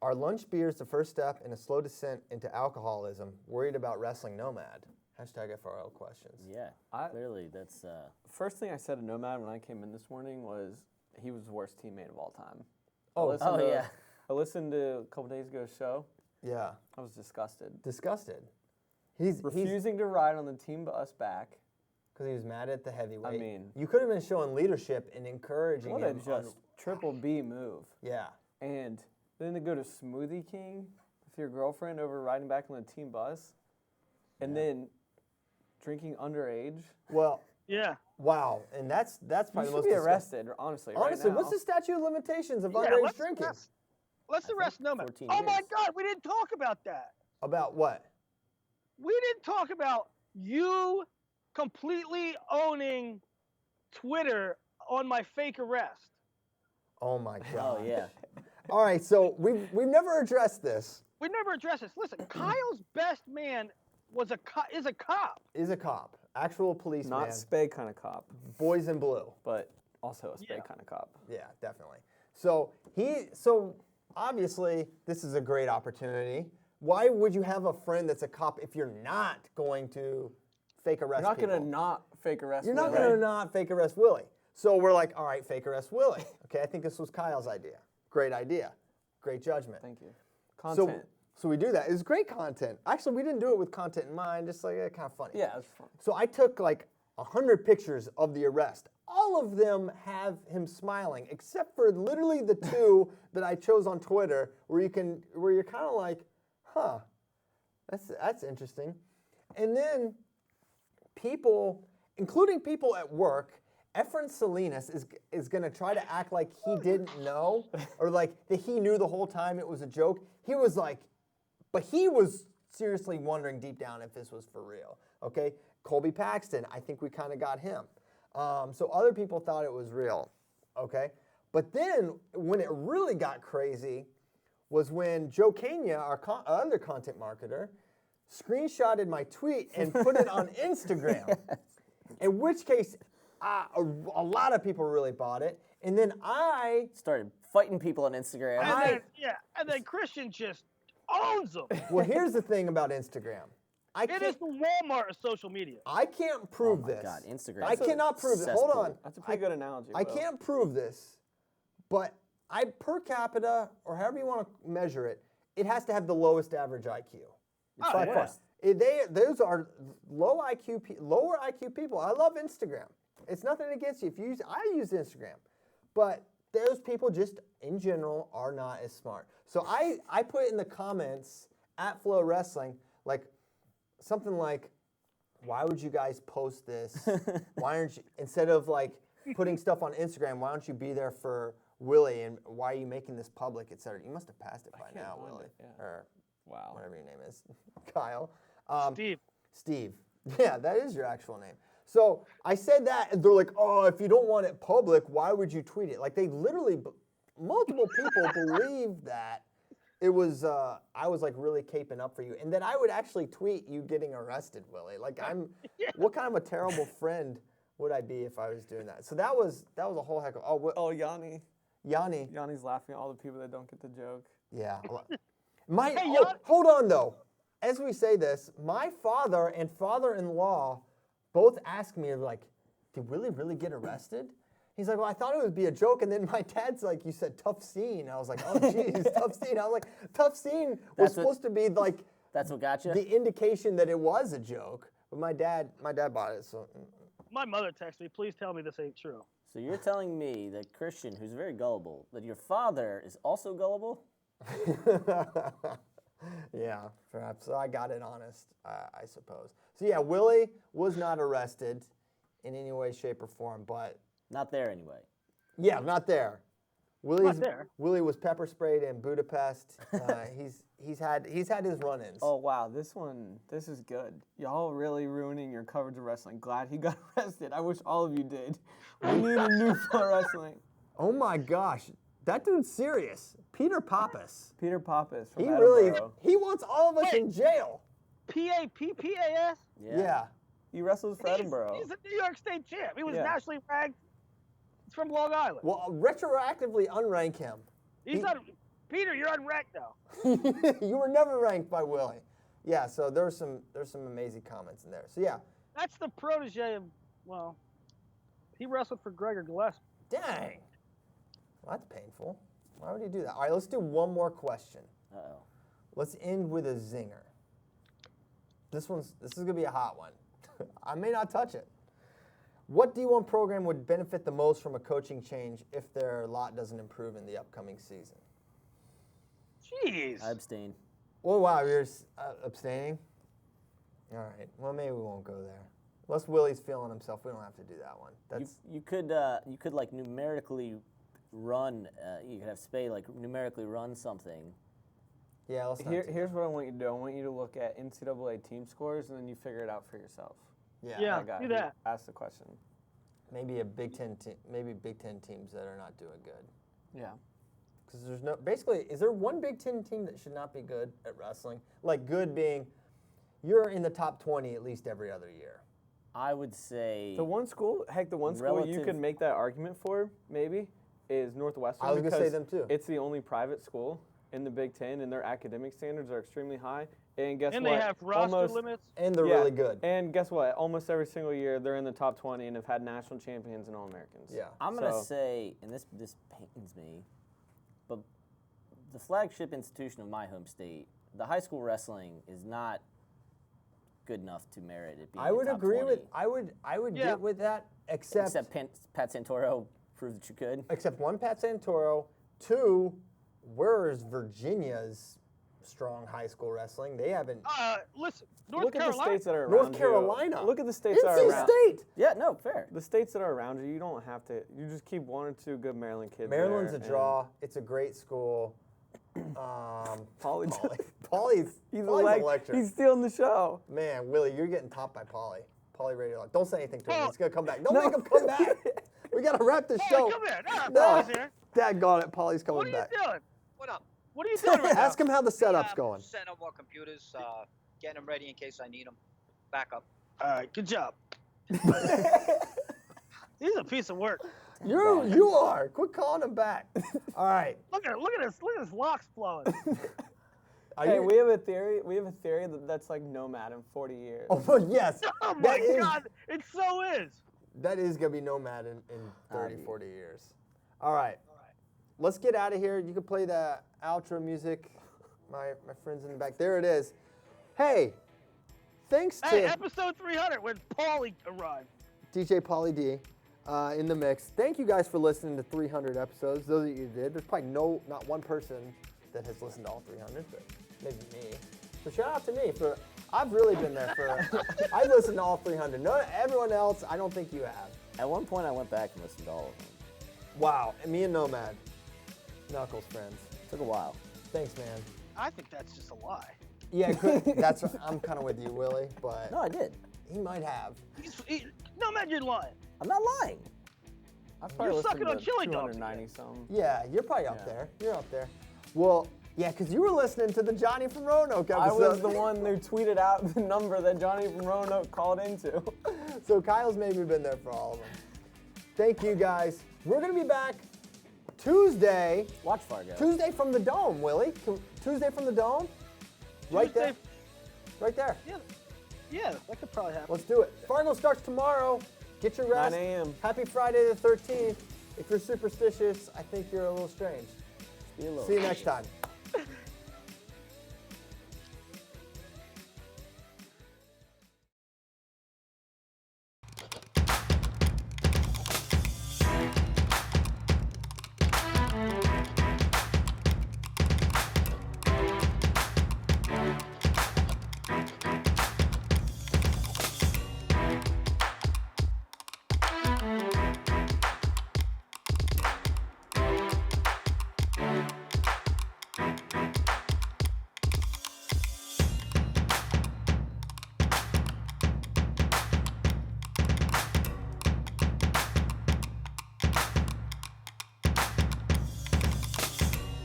S1: are lunch beers the first step in a slow descent into alcoholism? Worried about wrestling Nomad? Hashtag FRL questions.
S3: Yeah, clearly that's...
S4: First thing I said to Nomad when I came in this morning was he was the worst teammate of all time.
S3: Yeah.
S4: I listened to a couple days ago's show.
S1: Yeah.
S4: I was disgusted.
S1: He's
S4: refusing to ride on the team bus back.
S1: Because he was mad at the heavyweight.
S4: I mean...
S1: You could have been showing leadership and encouraging him.
S4: What a just triple B move.
S1: Yeah.
S4: And then to go to Smoothie King with your girlfriend over riding back on the team bus. And then drinking underage.
S1: Well...
S2: Yeah.
S1: Wow. And that's probably the most...
S4: You should be arrested, honestly, right now.
S1: What's the statute of limitations of underage drinking?
S2: Let's arrest Nomad. Oh my God, we didn't talk about that.
S1: About what?
S2: We didn't talk about you completely owning Twitter on my fake arrest.
S1: Oh my God.
S3: Oh yeah.
S1: All right, so we've never addressed this.
S2: We never addressed this. Listen, Kyle's best man is a cop.
S1: Is a cop. Actual policeman.
S4: Not spay kind of cop.
S1: Boys in blue.
S4: But also a spay kind of cop.
S1: Yeah, definitely. So obviously this is a great opportunity. Why would you have a friend that's a cop if you're not going to fake arrest
S4: You're not
S1: people?
S4: going to not fake arrest
S1: You're
S4: Willie.
S1: not going to not fake arrest Willie. So we're like, all right, fake arrest Willie. Okay, I think this was Kyle's idea. Great idea. Great judgment.
S4: Thank you. Content.
S1: So we do that. It's great content. Actually, we didn't do it with content in mind, just like kind of funny.
S4: Yeah, it's fun.
S1: So I took like 100 pictures of the arrest. All of them have him smiling, except for literally the two that I chose on Twitter, where you're kind of like, huh, that's interesting. And then people, including people at work, Efren Salinas is going to try to act like he didn't know, or like that he knew the whole time it was a joke. He was like, but he was seriously wondering deep down if this was for real, okay? Colby Paxton, I think we kind of got him. So other people thought it was real, okay? But then when it really got crazy was when Joe Kania, our other content marketer, screenshotted my tweet and put it on Instagram. Yes. In which case, a lot of people really bought it. And then I
S3: started fighting people on Instagram.
S2: And then Christian just owns them.
S1: Well, here's the thing about Instagram.
S2: It is the Walmart of social media.
S1: I can't prove this.
S3: Oh my God, Instagram.
S1: I cannot prove this. Hold on.
S4: That's a pretty good analogy.
S1: I can't prove this, but per capita, or however you want to measure it, it has to have the lowest average IQ.
S2: By far.
S1: Those are lower IQ people. I love Instagram. It's nothing against you. I use Instagram, but those people just in general are not as smart. So I put in the comments at Flo Wrestling something like, why would you guys post this? Why aren't you, instead of putting stuff on Instagram, why don't you be there for Willie, and why are you making this public, et cetera? You must have passed it by now, Willie.
S4: Yeah.
S1: Or
S4: wow.
S1: Whatever your name is. Kyle.
S2: Steve.
S1: Yeah, that is your actual name. So I said that, and they're like, oh, if you don't want it public, why would you tweet it? They literally, multiple people believe that it was, I was really caping up for you. And then I would actually tweet you getting arrested, Willie. What kind of a terrible friend would I be if I was doing that? So that was a whole heck of,
S4: Yanni. Yanni's laughing at all the people that don't get the joke.
S1: Yeah. Hold on though. As we say this, my father and father-in-law both asked me, did Willie really get arrested? He's like, well, I thought it would be a joke. And then my dad's like, you said tough scene. I was like, oh, geez, tough scene. I was like, tough scene was supposed to be
S3: that's what got you?
S1: The indication that it was a joke. But my dad bought it. So
S2: my mother texted me, please tell me this ain't true.
S3: So you're telling me that Christian, who's very gullible, that your father is also gullible?
S1: Yeah, perhaps. So I got it honest, I suppose. So yeah, Willie was not arrested in any way, shape, or form, but
S3: not there anyway.
S1: Yeah, not there. Willie was pepper sprayed in Budapest. He's had his run-ins.
S4: Oh wow, this is good. Y'all really ruining your coverage of wrestling. Glad he got arrested. I wish all of you did. We need a new Flo Wrestling.
S1: Oh my gosh, that dude's serious. Peter Pappas.
S4: From Edinburgh.
S1: He wants all of us in jail.
S2: P-A-P-P-A-S?
S1: Yeah.
S4: He wrestles for Edinburgh.
S2: He's a New York State champ. He was nationally ranked. He's from Long Island.
S1: Well, retroactively unrank him.
S2: Peter, you're unranked now.
S1: You were never ranked by Willie. Yeah, so there's some amazing comments in there. So yeah.
S2: That's the protege of, he wrestled for Gregor Gillespie.
S1: Dang. Well, that's painful. Why would he do that? All right, let's do one more question.
S3: Uh-oh.
S1: Let's end with a zinger. This is gonna be a hot one. I may not touch it. What D1 program would benefit the most from a coaching change if their lot doesn't improve in the upcoming season?
S2: Jeez.
S3: I abstain.
S1: Oh wow, you're abstaining? All right. Well, maybe we won't go there. Unless Willie's feeling himself, we don't have to do that one.
S3: You could numerically run. You could have Spay numerically run something.
S1: Yeah, let's not
S4: here's what I want you to do. I want you to look at NCAA team scores, and then you figure it out for yourself.
S2: Yeah, do that.
S4: Ask the question.
S1: Maybe Big Ten teams that are not doing good.
S4: Yeah.
S1: Because is there one Big Ten team that should not be good at wrestling? Good being, you're in the top 20 at least every other year.
S3: I would say
S4: the one school you could make that argument for, maybe, is Northwestern.
S1: I was going to say them too.
S4: It's the only private school in the Big Ten, and their academic standards are extremely high. And guess what?
S2: And they have roster limits.
S1: And they're really good.
S4: And guess what? Almost every single year, they're in the top 20 and have had national champions and All-Americans.
S1: Yeah.
S3: I'm going to say, and this pains me, but the flagship institution of my home state, the high school wrestling is not good enough to merit it being
S1: I would
S3: top
S1: agree
S3: 20.
S1: with I would get with that, except
S3: Pat Santoro proved that you could.
S1: Except one, Pat Santoro. Two, where's Virginia's strong high school wrestling? They haven't.
S2: Listen, North Carolina.
S4: At the states that are around
S1: North Carolina.
S4: Look at the states that are around.
S1: State.
S3: Yeah, no, fair.
S4: The states that are around you, you don't have to. You just keep one or two good Maryland kids.
S1: Maryland's a draw. It's a great school.
S4: Paulie's
S1: Paulie's electric.
S4: He's stealing the show.
S1: Man, Willie, you're getting topped by Paulie. Pauly Radio Live. Don't say anything to him. He's going to come back. Don't make him come back. We got to wrap this show.
S2: Come here.
S1: No.
S2: Paul's here.
S1: Daggone it. Pauly's coming
S2: What are
S1: back.
S2: you doing?
S5: What up?
S2: What are you doing right now?
S1: Ask him how the setup's going.
S5: Setting up more computers, getting them ready in case I need them. Backup.
S2: All right, good job. He's a piece of work.
S1: You are. Quit calling him back. All right.
S2: Look at his locks flowing.
S4: Hey, we have a theory. We have a theory that's like Nomad in 40 years.
S1: Oh, yes.
S2: Oh my God, it so is.
S1: That is going to be Nomad in 30, 40 years. All right. Let's get out of here. You can play the outro music. My friend's in the back. There it is. Hey, thanks to
S2: episode 300 when Pauly arrived.
S1: DJ Pauly D in the mix. Thank you guys for listening to 300 episodes. Those of you who did. There's probably not one person that has listened to all 300, but maybe me. So shout out to me for. I've really been there for. I've listened to all 300. No, everyone else, I don't think you have.
S3: At one point, I went back and listened to all of them.
S1: Wow, and me and Nomad, Knuckles friends.
S3: Took a while.
S1: Thanks, man.
S2: I think that's just a lie.
S1: Yeah, I'm kind of with you, Willie, but
S3: No, I did.
S1: he might have.
S2: No, man, you're lying.
S3: I'm not lying.
S4: I've probably
S2: You're
S4: listened
S2: sucking on
S4: to
S2: chili dogs
S4: 290 something.
S1: Yeah, you're probably up there. You're up there. Well, yeah, because you were listening to the Johnny from Roanoke episode.
S4: I was the one who tweeted out the number that Johnny from Roanoke called into.
S1: So Kyle's maybe been there for all of them. Thank you, guys. We're going to be back Tuesday.
S3: Watch Fargo.
S1: Tuesday from the Dome, Willie. Tuesday from the Dome? Right there. Right there.
S2: Yeah, that could probably happen.
S1: Let's do it. Fargo starts tomorrow. Get your rest.
S4: 9 a.m.
S1: Happy Friday the 13th. If you're superstitious, I think you're a little strange.
S3: Be a little.
S1: See you next time.